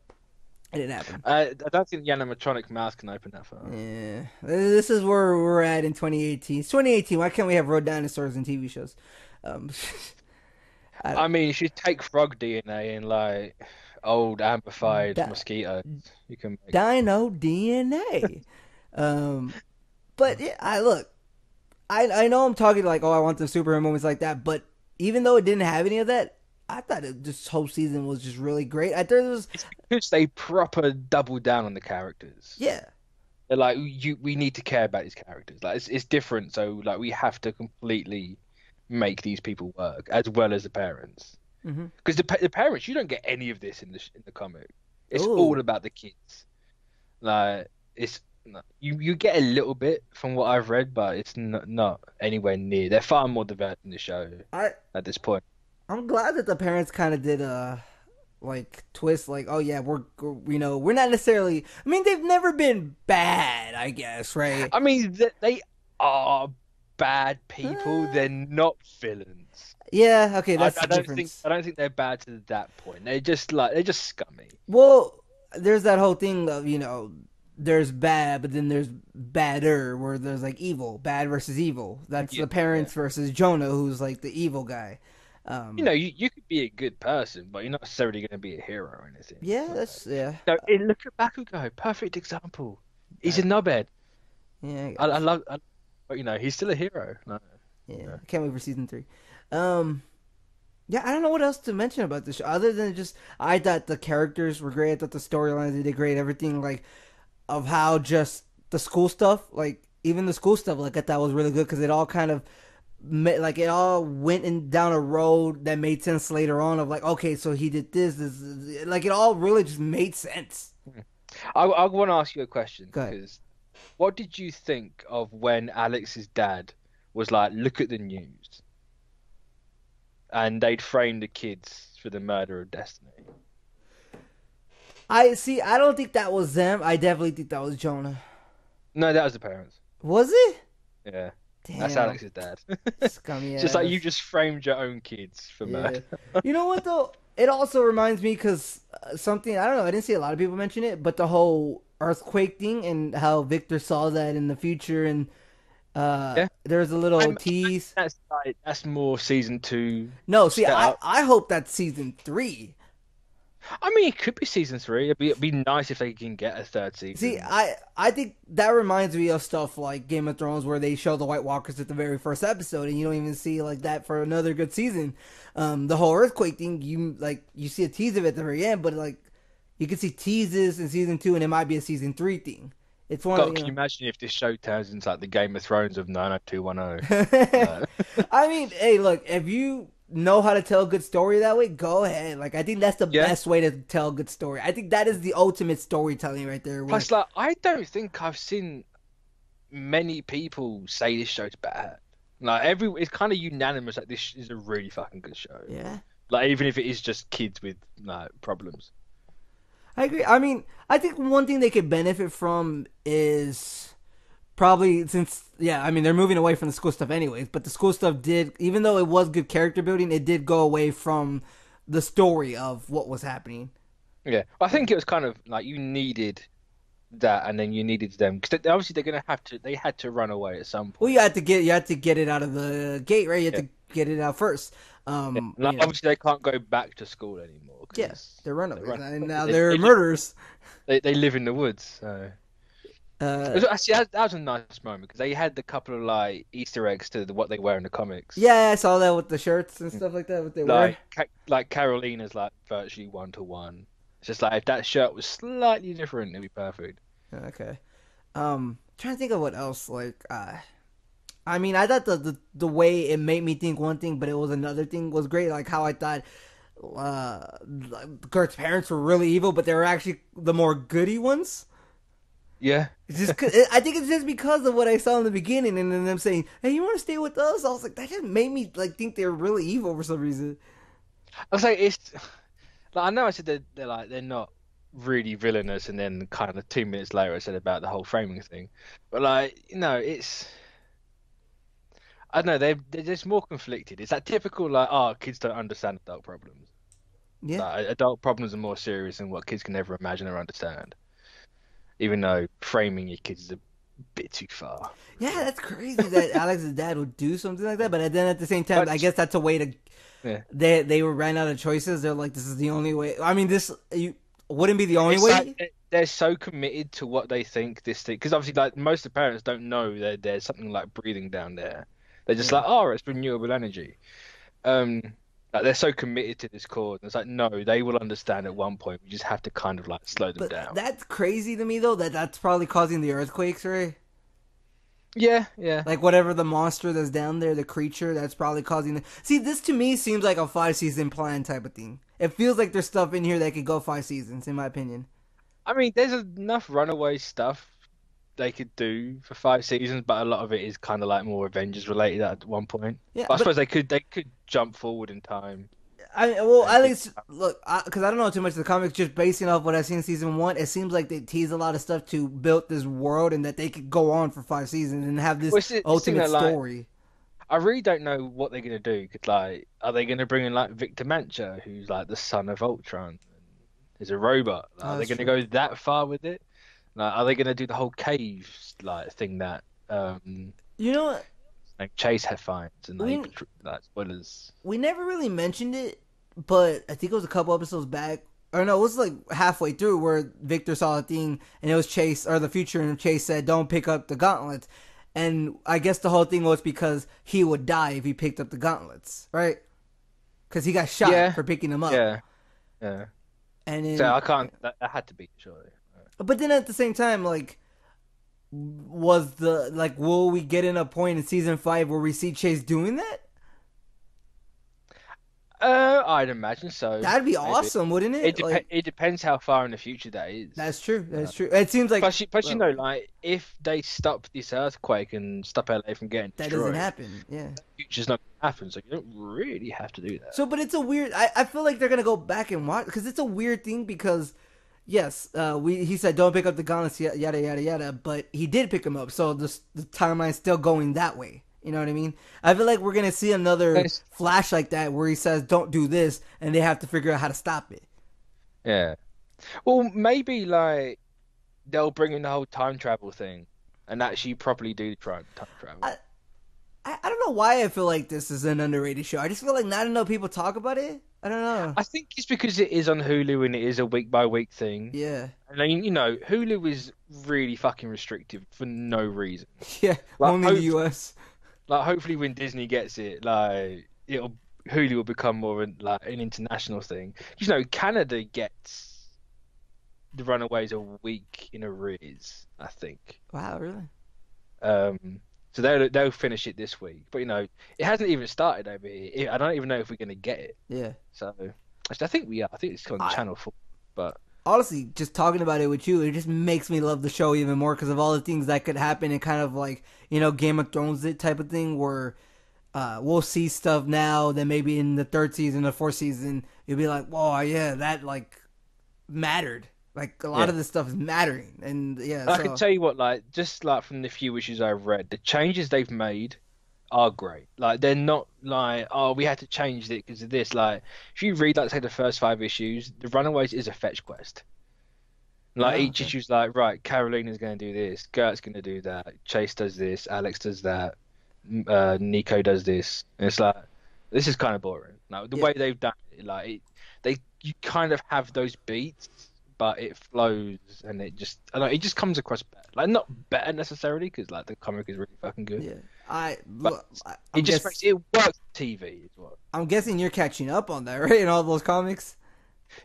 it didn't happen. I don't think the animatronic mouth can open that far. Yeah, this is where we're at in 2018. It's 2018. Why can't we have road dinosaurs in TV shows? Um, I, I mean, you should take frog DNA and like old amplified di- mosquitoes. You can make. Dino DNA. Um, but yeah, I look. I know I'm talking like, oh, I want the superhero moments like that, but even though it didn't have any of that, I thought this whole season was just really great. I thought it was, It's because they proper double down on the characters. yeah. They're like, we need to care about these characters. Like, it's different. So, like, we have to completely make these people work as well as the parents. Mm-hmm. Because the parents, you don't get any of this in the comic. It's all Oh, about the kids. Like, it's you get a little bit from what I've read, but it's not anywhere near. They're far more developed in the show I at this point. I'm glad that the parents kind of did like twist like, oh yeah, we're not necessarily. I mean, they've never been bad, I guess, right? I mean, they are bad people. Uh, They're not villains. yeah, okay, I, that's the I don't think difference. I don't think they're bad to that point. They're just scummy. Well, there's that whole thing of there's bad, but then there's badder, where there's like evil, bad versus evil. That's Yeah, the yeah. parents versus Jonah, who's like the evil guy. You could be a good person, but you're not necessarily going to be a hero or anything. Yeah, Like, that's yeah, look at Bakugo, perfect example. He's a that, knobhead. yeah, I I guess. love, but he's still a hero. Like, Yeah, yeah. I can't wait for season 3. Um, yeah, I don't know what else to mention about this show other than just I thought the characters were great. I thought the storylines they did great. Everything like of how just the school stuff, like even the school stuff, like I thought was really good because it all kind of like it all went down a road that made sense later on. Of like, okay, so he did this, like it all really just made sense. I want to ask you a question Go ahead. because what did you think of when Alex's dad was like, "Look at the news," and they'd framed the kids for the murder of Destiny? I see. I don't think that was them. I definitely think that was Jonah. No, that was the parents. Was it? Yeah, that's Damn, Alex's dad. scummy It's just like you ass. just framed your own kids for Yeah. murder. You know what though? It also reminds me because something I don't know. I didn't see a lot of people mention it, but the whole earthquake thing and how Victor saw that in the future, and Yeah, there's a little tease. that's more season two No, see, set I up. I hope that's season 3. I mean, it could be season three. It'd be nice if they can get a third See, season. I think that reminds me of stuff like Game of Thrones where they show the White Walkers at the very first episode, and you don't even see like that for another good season. The whole earthquake thing, you see a tease of it at the very end, but like you can see teases in season 2, and it might be a season 3 thing. It's one of God, can you imagine if this show turns into like the Game of Thrones of 90210? Uh, I mean, hey, look, if you know how to tell a good story that way, go ahead. Like, I think that's the yeah. best way to tell a good story. I think that is the ultimate storytelling right there. Where Plus, like, I don't think I've seen many people say this show's bad. Like, it's kind of unanimous that this is a really fucking good show. yeah, Like, even if it is just kids with like problems. I agree. I mean, I think one thing they could benefit from is probably since yeah, I mean they're moving away from the school stuff anyways, but the school stuff did even though it was good character building, it did go away from the story of what was happening. Yeah, I think it was kind of like you needed that, and then you needed them because obviously they're gonna have to. They had to run away at some Well, point. you had to get it out of the gate, right? You had Yeah, to get it out first. Yeah. You know, Obviously, they can't go back to school anymore yeah, because they're they're runaways, run. and now They, they're they, live, murderers. they live in the woods. So Uh, actually, that was a nice moment because they had a couple of like Easter eggs to what they wear in the comics. yeah, I saw that with the shirts and Mm. stuff like that. What they wear. Like Carolina's like virtually 1-to-1. It's just like if that shirt was slightly different, it'd be perfect. Okay. Trying to think of what else. Like, I mean, I thought the way it made me think one thing, but it was another thing was great. Like how I thought Kurt's parents were really evil, but they were actually the more goody ones. Yeah. It's just, I think it's just because of what I saw in the beginning, and then them saying, "Hey, you want to stay with us?" I was like, that just made me like think they were really evil for some reason. I was like, it's like I know I said they're not really villainous, and then kind of 2 minutes later I said about the whole framing thing, but like it's I don't know they're just more conflicted. It's that typical like kids don't understand adult problems. Yeah, Like adult problems are more serious than what kids can ever imagine or understand. Even though framing your kids is a bit too far. yeah, that's crazy that Alex's dad would do something like that. But then at the same time, I But guess that's a way to yeah, they were ran out of choices. They're like, this is the only way. I mean, this you wouldn't be the only it's like way. they're so committed to what they think this thing because obviously like most of the parents don't know that there's something like breathing down there. They're just Yeah, like, oh, it's renewable energy. Um, like they're so committed to this cause. And it's like, no, they will understand at one point. We just have to kind of like slow them but down. that's crazy to me though. That's probably causing the earthquakes, right? Yeah, yeah. Like whatever the monster that's down there, the creature that's probably causing the. See, this to me seems like a 5 season plan type of thing. It feels like there's stuff in here that could go 5 seasons, in my opinion. I mean, there's enough runaway stuff they could do for 5 seasons, but a lot of it is kind of like more Avengers related at one point. Yeah, But I but suppose they could jump forward in time well, and at give. least look, because I don't know too much of the comics. Just basing off what I've seen in season one, it seems like they tease a lot of stuff to build this world, and that they could go on for 5 seasons and have this Well, it's the thing ultimate that like story. I really don't know what they're gonna do. 'Cause, like, are they gonna bring in like Victor Mancha, who's like the son of Ultron, is a robot? Like, Oh, are they that's gonna true. go that far with it? Like, are they gonna do the whole cave like thing that You know what? like Chase had finds and like We like spoilers? we never really mentioned it, but I think it was a couple episodes back. Or no, it was like halfway through where Victor saw a thing and it was Chase or the future, and Chase said, "Don't pick up the gauntlets." And I guess the whole thing was because he would die if he picked up the gauntlets, right? Because he got shot Yeah, for picking them up. yeah, yeah. And So then, I can't. That had to be surely. but then at the same time, like, was the like, will we get in a point in season 5 where we see Chase doing that? I'd imagine so. That'd be Maybe awesome, wouldn't it? Like, it depends how far in the future that is. that's true. That's true. It seems like Plus, well, like if they stop this earthquake and stop LA from getting that doesn't destroyed, happen. Yeah. the future's not gonna happen. So you don't really have to do that. So, but it's a weird. I feel like they're gonna go back and watch because it's a weird thing because, yes, he said don't pick up the gauntlets, yada yada yada, but he did pick them up. So the timeline's still going that way. You know what I mean? I feel like we're gonna see another Nice. flash like that where he says don't do this, and they have to figure out how to stop it. Yeah. Well, maybe like they'll bring in the whole time travel thing and actually properly do time travel. I, I don't know why I feel like this is an underrated show. I just feel like not enough people talk about it. I don't know. I think it's because it is on Hulu and it is a week by week thing. Yeah, And then, Hulu is really fucking restrictive for no reason. yeah. Like, Only in the U.S. hopefully when Disney gets it, like Hulu will become more like an international thing. Canada gets the Runaways a week in arrears, I think. Wow, really? So they'll finish it this week, but it hasn't even started over here. I don't even know if we're gonna get it. Yeah. So actually, I think we are. I think it's on I, Channel 4, but honestly, just talking about it with you, it just makes me love the show even more because of all the things that could happen and kind of like, Game of Thrones it type of thing where we'll see stuff now that maybe in the third season, the fourth season, you'll be like, whoa, yeah, that like mattered. Like a lot yeah. of this stuff is mattering. And yeah, I so can tell you what, like just like from the few issues I've read, the changes they've made are great. Like they're not like, oh, we had to change it because of this. Like if you read, like say, the first 5 issues, the Runaways is a fetch quest. Like oh, each okay. issue's like, right, Carolina's going to do this, Gert's going to do that, Chase does this, Alex does that, Nico does this. And it's like, this is kind of boring. Like the Yeah, way they've done it, you kind of have those beats, but it flows and it just, I don't know, it just comes across better. Like not better necessarily, because like the comic is really fucking good, yeah. but it just makes it works on TV as well. I'm guessing you're catching up on that, right? In all those comics.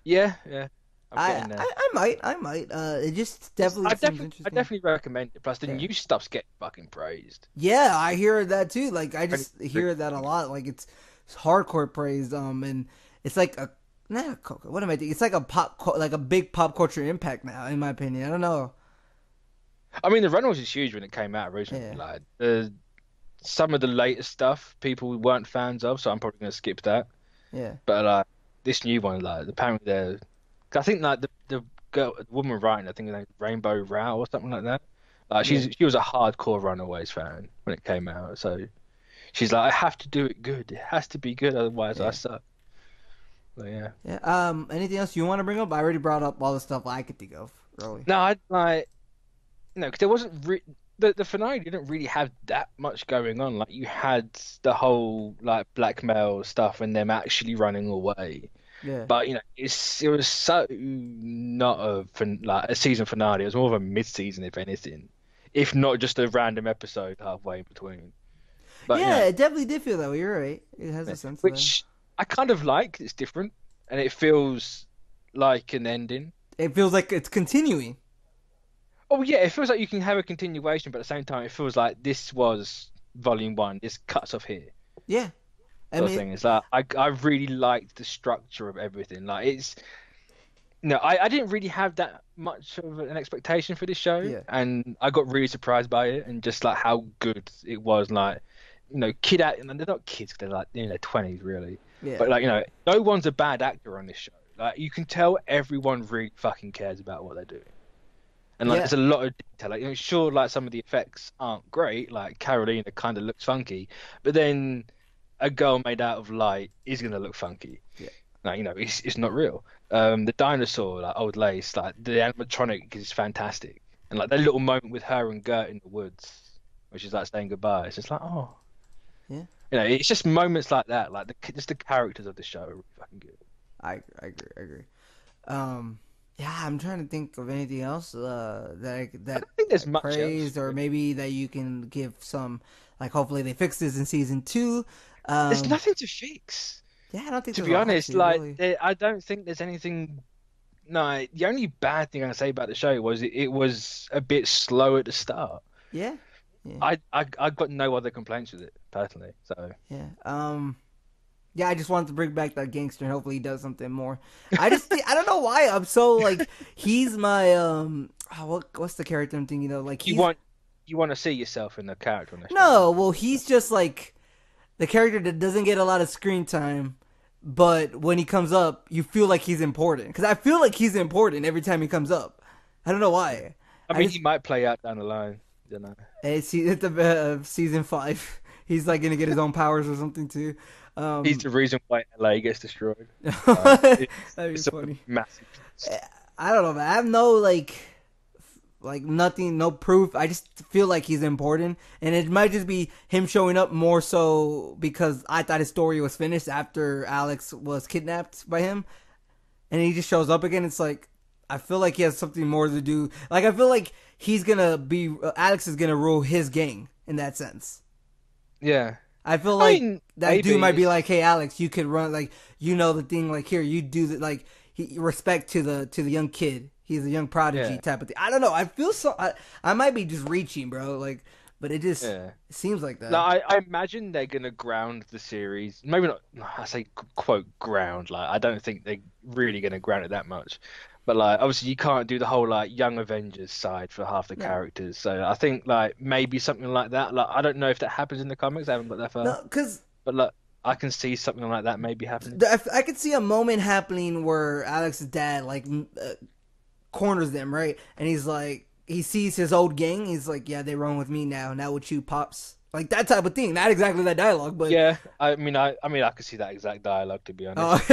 Yeah, yeah, I'm I, getting there. I, I might. It just definitely seems I interesting. definitely recommend it. Plus, the Yeah. new stuff's getting fucking praised. Yeah, I hear that too. Like I Really, just really hear that a fucking lot. Like it's hardcore praise. And it's like a not a, what am I thinking? It's like like a big pop culture impact now, in my opinion. I don't know. good. I mean, the Runaways was huge when it came out originally. Yeah, Like, some of the later stuff people weren't fans of, so I'm probably gonna skip that. yeah, But this new one, like apparently they're, 'cause I think like the girl, the woman writing, I think her name's Rainbow Rao or something like that. Like yeah, she was a hardcore Runaways fan when it came out, so she's like, I have to do it good. It has to be good, otherwise I yeah, suck. So yeah. yeah. Anything else you want to bring up? I already brought up all the stuff I could think of. Really. No, I like because there wasn't the finale didn't really have that much going on. Like you had the whole like blackmail stuff and them actually running away. Yeah, But it was so not like a season finale. It was more of a mid-season, if anything, if not just a random episode halfway in between. But yeah. It definitely did feel that way. You're right. It has a sense of that. which I kind of like. It's different, and it feels like an ending. It feels like it's continuing. Oh yeah, it feels like you can have a continuation, but at the same time, it feels like this was volume one. This cuts off here. Yeah, I Sort of mean, thing. It's like I really liked the structure of everything. Like it's no, I didn't really have that much of an expectation for this show, yeah, and I got really surprised by it and just like how good it was. Like, kid act, and they're not kids, they're like 20s really, yeah, but like no one's a bad actor on this show. Like you can tell everyone really fucking cares about what they're doing, and like yeah. there's a lot of detail. Like sure, like some of the effects aren't great. Like Carolina kind of looks funky, but then a girl made out of light is gonna look funky. Yeah. Like, it's not real. The dinosaur, like old lace, like the animatronic is fantastic, and like that little moment with her and Gert in the woods, which is like saying goodbye. It's just like, oh, Yeah. it's just moments like that, like just the characters of the show are really fucking good. I agree. I agree. Yeah, I'm trying to think of anything else I don't think there's I much else. praised, or maybe that you can give some. Like, hopefully they fix this in season two. There's Um, nothing to fix, yeah, I don't think to there's be a lot honest. to Like, really. I don't think there's anything. No, the only bad thing I can say about the show was it was a bit slow at the start. Yeah, yeah, I got no other complaints with it personally. So yeah. Yeah, I just wanted to bring back that gangster, and hopefully he does something more. I don't know why I'm so like he's my what's the character I'm thinking of? Like you he's want you want to see yourself in the character on the show. no, well he's just like the character that doesn't get a lot of screen time, but when he comes up, you feel like he's important. Because I feel like he's important every time he comes up. I don't know why. I mean, he might play out down the line. You know. At the season 5, he's like gonna get his own powers or something too. He's the reason why LA gets destroyed. That'd be It's a funny. massive. I don't know, man. I have no like nothing, no proof. I just feel like he's important, and it might just be him showing up more so because I thought his story was finished after Alex was kidnapped by him, and he just shows up again. It's like I feel like he has something more to do. Like I feel like he's gonna be Alex is gonna rule his gang in that sense. Yeah. I feel I like mean, that maybe dude might be it's- like, "Hey, Alex, you could run like the thing. Like here, you do the like respect to the young kid. He's a young prodigy Yeah. type of thing. I don't know. I feel so. I might be just reaching, bro. Like, but it just Yeah. it seems like that. No, I imagine they're gonna ground the series. Maybe not. I say quote ground. Like I don't think they're really gonna ground it that much. But like obviously you can't do the whole like young Avengers side for half the No, characters. So I think like maybe something like that. Like I don't know if that happens in the comics. I haven't got that far. no, because But like I can see something like that maybe happening. I could see a moment happening where Alex's dad like corners them, right, and he's like he sees his old gang. He's like, "Yeah, they run with me now. Now with you, pops." Like that type of thing. Not exactly that dialogue, but Yeah, I could see that exact dialogue to be oh, honest.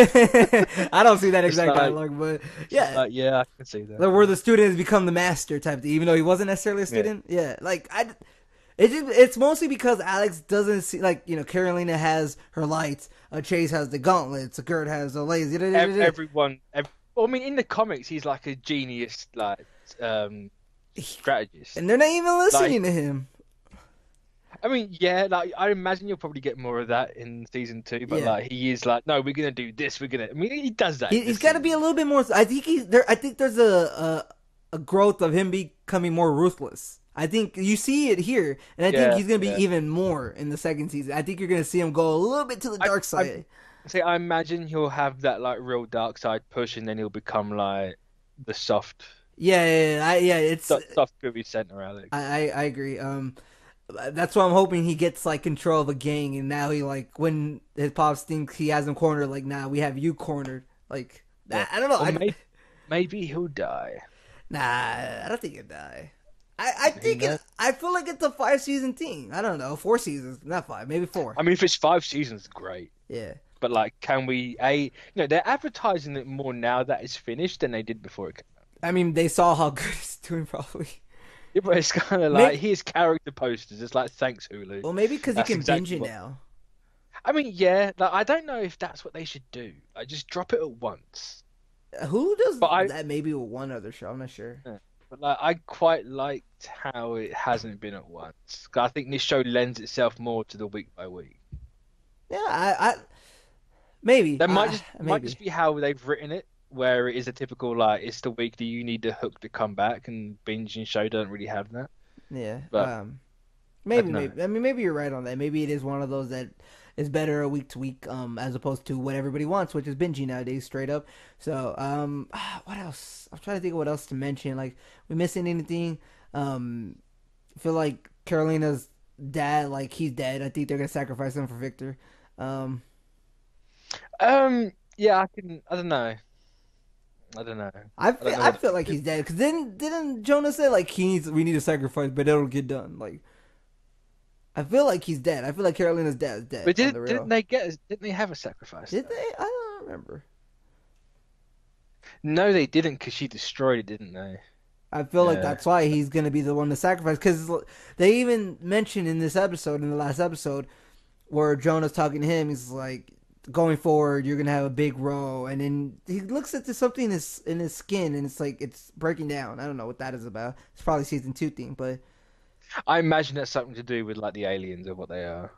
I don't see that It's exact like, dialogue, but yeah, yeah, I can see that. like where the student has become the master type thing, even though he wasn't necessarily a Yeah, student. Yeah, like It's mostly because Alex doesn't see, like, Carolina has her lights, Chase has the gauntlets, Gert has the laser. Well, I mean, in the comics, he's like a genius, like strategist. And they're not even Like, listening to him. I mean, yeah, like I imagine you'll probably get more of that in season 2, but Yeah. like he is like, no, we're gonna do this. We're gonna. I mean, he does that in He's this got to be a season. little bit more. I think he's there. I think there's a growth of him becoming more ruthless. I think you see it here, and I think Yeah, he's gonna be yeah. even more in the second season. I think you're gonna see him go a little bit to the dark I side. say I imagine he'll have that like real dark side push, and then he'll become like the Yeah, yeah. It's soft groovy center Alex. I agree. That's why I'm hoping he gets like control of a gang, and now he, like, when his pops thinks he has him cornered, like, nah, we have you cornered. Like, Yeah. I don't know. Or maybe he'll die. Nah, I don't think he'll die. I You think know? I feel like it's a 5-season thing. I don't know, 4 seasons, not 5, maybe 4. I mean, if it's 5 seasons, great. Yeah. But like, can we? They're advertising it more now that it's finished than they did before it came out. I mean, they saw how good it's doing, probably. Yeah, but it's kind of Maybe, like here's character posters. It's like thanks Hulu. well, maybe because you That's can binge exactly it what. now. I mean, yeah. Like, I don't know if that's what they should do. Like, just drop it at once. Hulu does But I, that maybe with one other show. I'm not sure. yeah. But like, I quite liked how it hasn't been at once. 'Cause I think this show lends itself more to the week by week. Yeah, I maybe, That might maybe. just be how they've written it, where it is a typical like it's the week that you need the hook to come back, and binging show don't really have that. Yeah. But I Maybe, don't know. maybe. I mean, maybe you're right on that. Maybe it is one of those that is better a week to week, as opposed to what everybody wants, which is binging nowadays, straight up. So, what else? I'm trying to think of what else to mention. Like, we missing anything? I feel like Carolina's dad, like, he's dead. I think they're gonna sacrifice him for Victor. Um, Yeah, I can. I don't know. I don't know. I don't know I what feel to like do. he's dead because didn't Jonah say, like, we need to sacrifice, but it'll get done. Like, I feel like he's dead. I feel like Carolina's dad is dead But on the didn't real. they get? Didn't they have a sacrifice Did though? they? I don't remember. No, they didn't, because she destroyed it, didn't they? I feel like Yeah. that's why he's gonna be the one to sacrifice. Because they even mentioned in this episode, in the last episode, where Jonah's talking to him, he's like, "Going forward, you're gonna have a big role." And then he looks at something in his skin, and it's like it's breaking down. I don't know what that is about. It's probably season 2 thing, but I imagine that's something to do with like the aliens or what they are.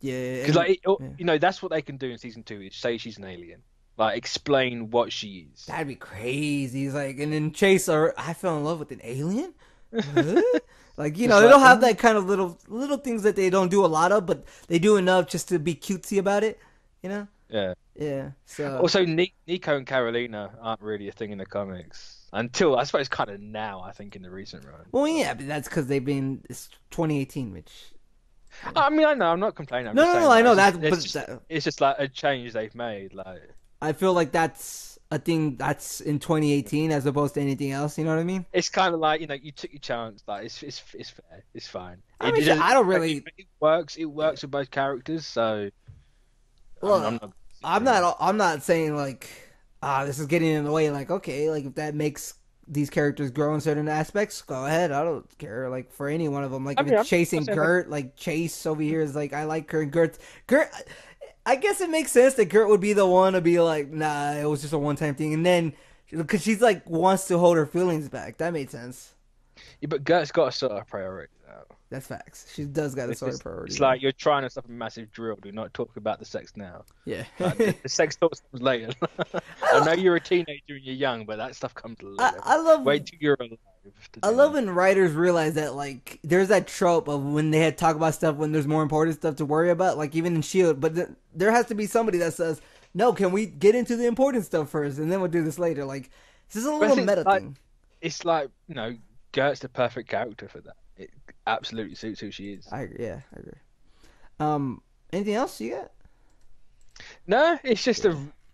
yeah, Because like yeah. that's what they can do in season 2 is say she's an alien, like explain what she is. That'd be crazy. He's like, and then Chase, or I fell in love with an alien. What? Like, Just they like don't have that kind of little things that they don't do a lot of, but they do enough just to be cutesy about it. You know? yeah. Yeah. So, Also, Nico and Carolina aren't really a thing in the comics until I suppose kind of now. I think in the recent run. well, yeah, but that's because it's 2018, Mitch. I mean, I know I'm not complaining. I'm No, just no, saying no. I like, know it's just, that, it's but just it's just like a change they've made. Like, I feel like that's a thing that's in 2018 as opposed to anything else. You know what I mean? it's kind of like you took your chance. Like, it's fair. It's fine. I It, mean, it shit, doesn't. I don't really. It works. It works with both characters. So I'm Well, not. I'm not. I'm not saying like, this is getting in the way. Like, okay, like if that makes these characters grow in certain aspects, go ahead. I don't care. Like for any one of them. Like I if mean, it's I'm not chasing saying like Gert, like Chase over here is like I like her. And Gert. I guess it makes sense that Gert would be the one to be like, nah, it was just a one-time thing, and then because she's like wants to hold her feelings back. That made sense. yeah, but Gert's got a sort of priority now. That's facts. She does got a It's sort of just, priority. it's like you're trying to stop a massive drill. Do not talk about the sex now. Yeah. Like, the sex talk comes later. I know you're a teenager and you're young, but that stuff comes later. I love Wait till you're alive to I do love that. when writers realize that, like, there's that trope of when they had talk about stuff when there's more important stuff to worry about, like even in Shield. But there has to be somebody that says, "No, can we get into the important stuff first, and then we'll do this later?" Like, this is a But I little think meta like thing. it's like Gert's the perfect character for that. It absolutely suits who she is. I agree. Yeah, I agree. Anything else you got? No, it's just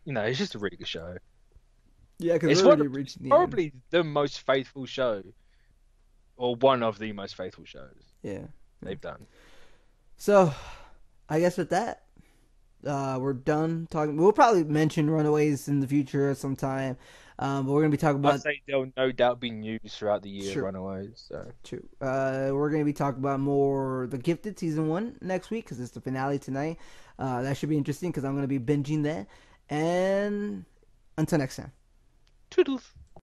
Yeah, it's just a really good show. yeah, because It's we're one already of, reaching the end. probably the most faithful show, or one of the most faithful shows Yeah. they've done. So, I guess with that, we're done talking. We'll probably mention Runaways in the future at some time. But we're gonna be talking I'd about say there'll no doubt be news throughout the year of true, Runaways. So true. We're gonna be talking about more The Gifted season 1 next week because it's the finale tonight. That should be interesting because I'm gonna be binging that. And until next time. toodles.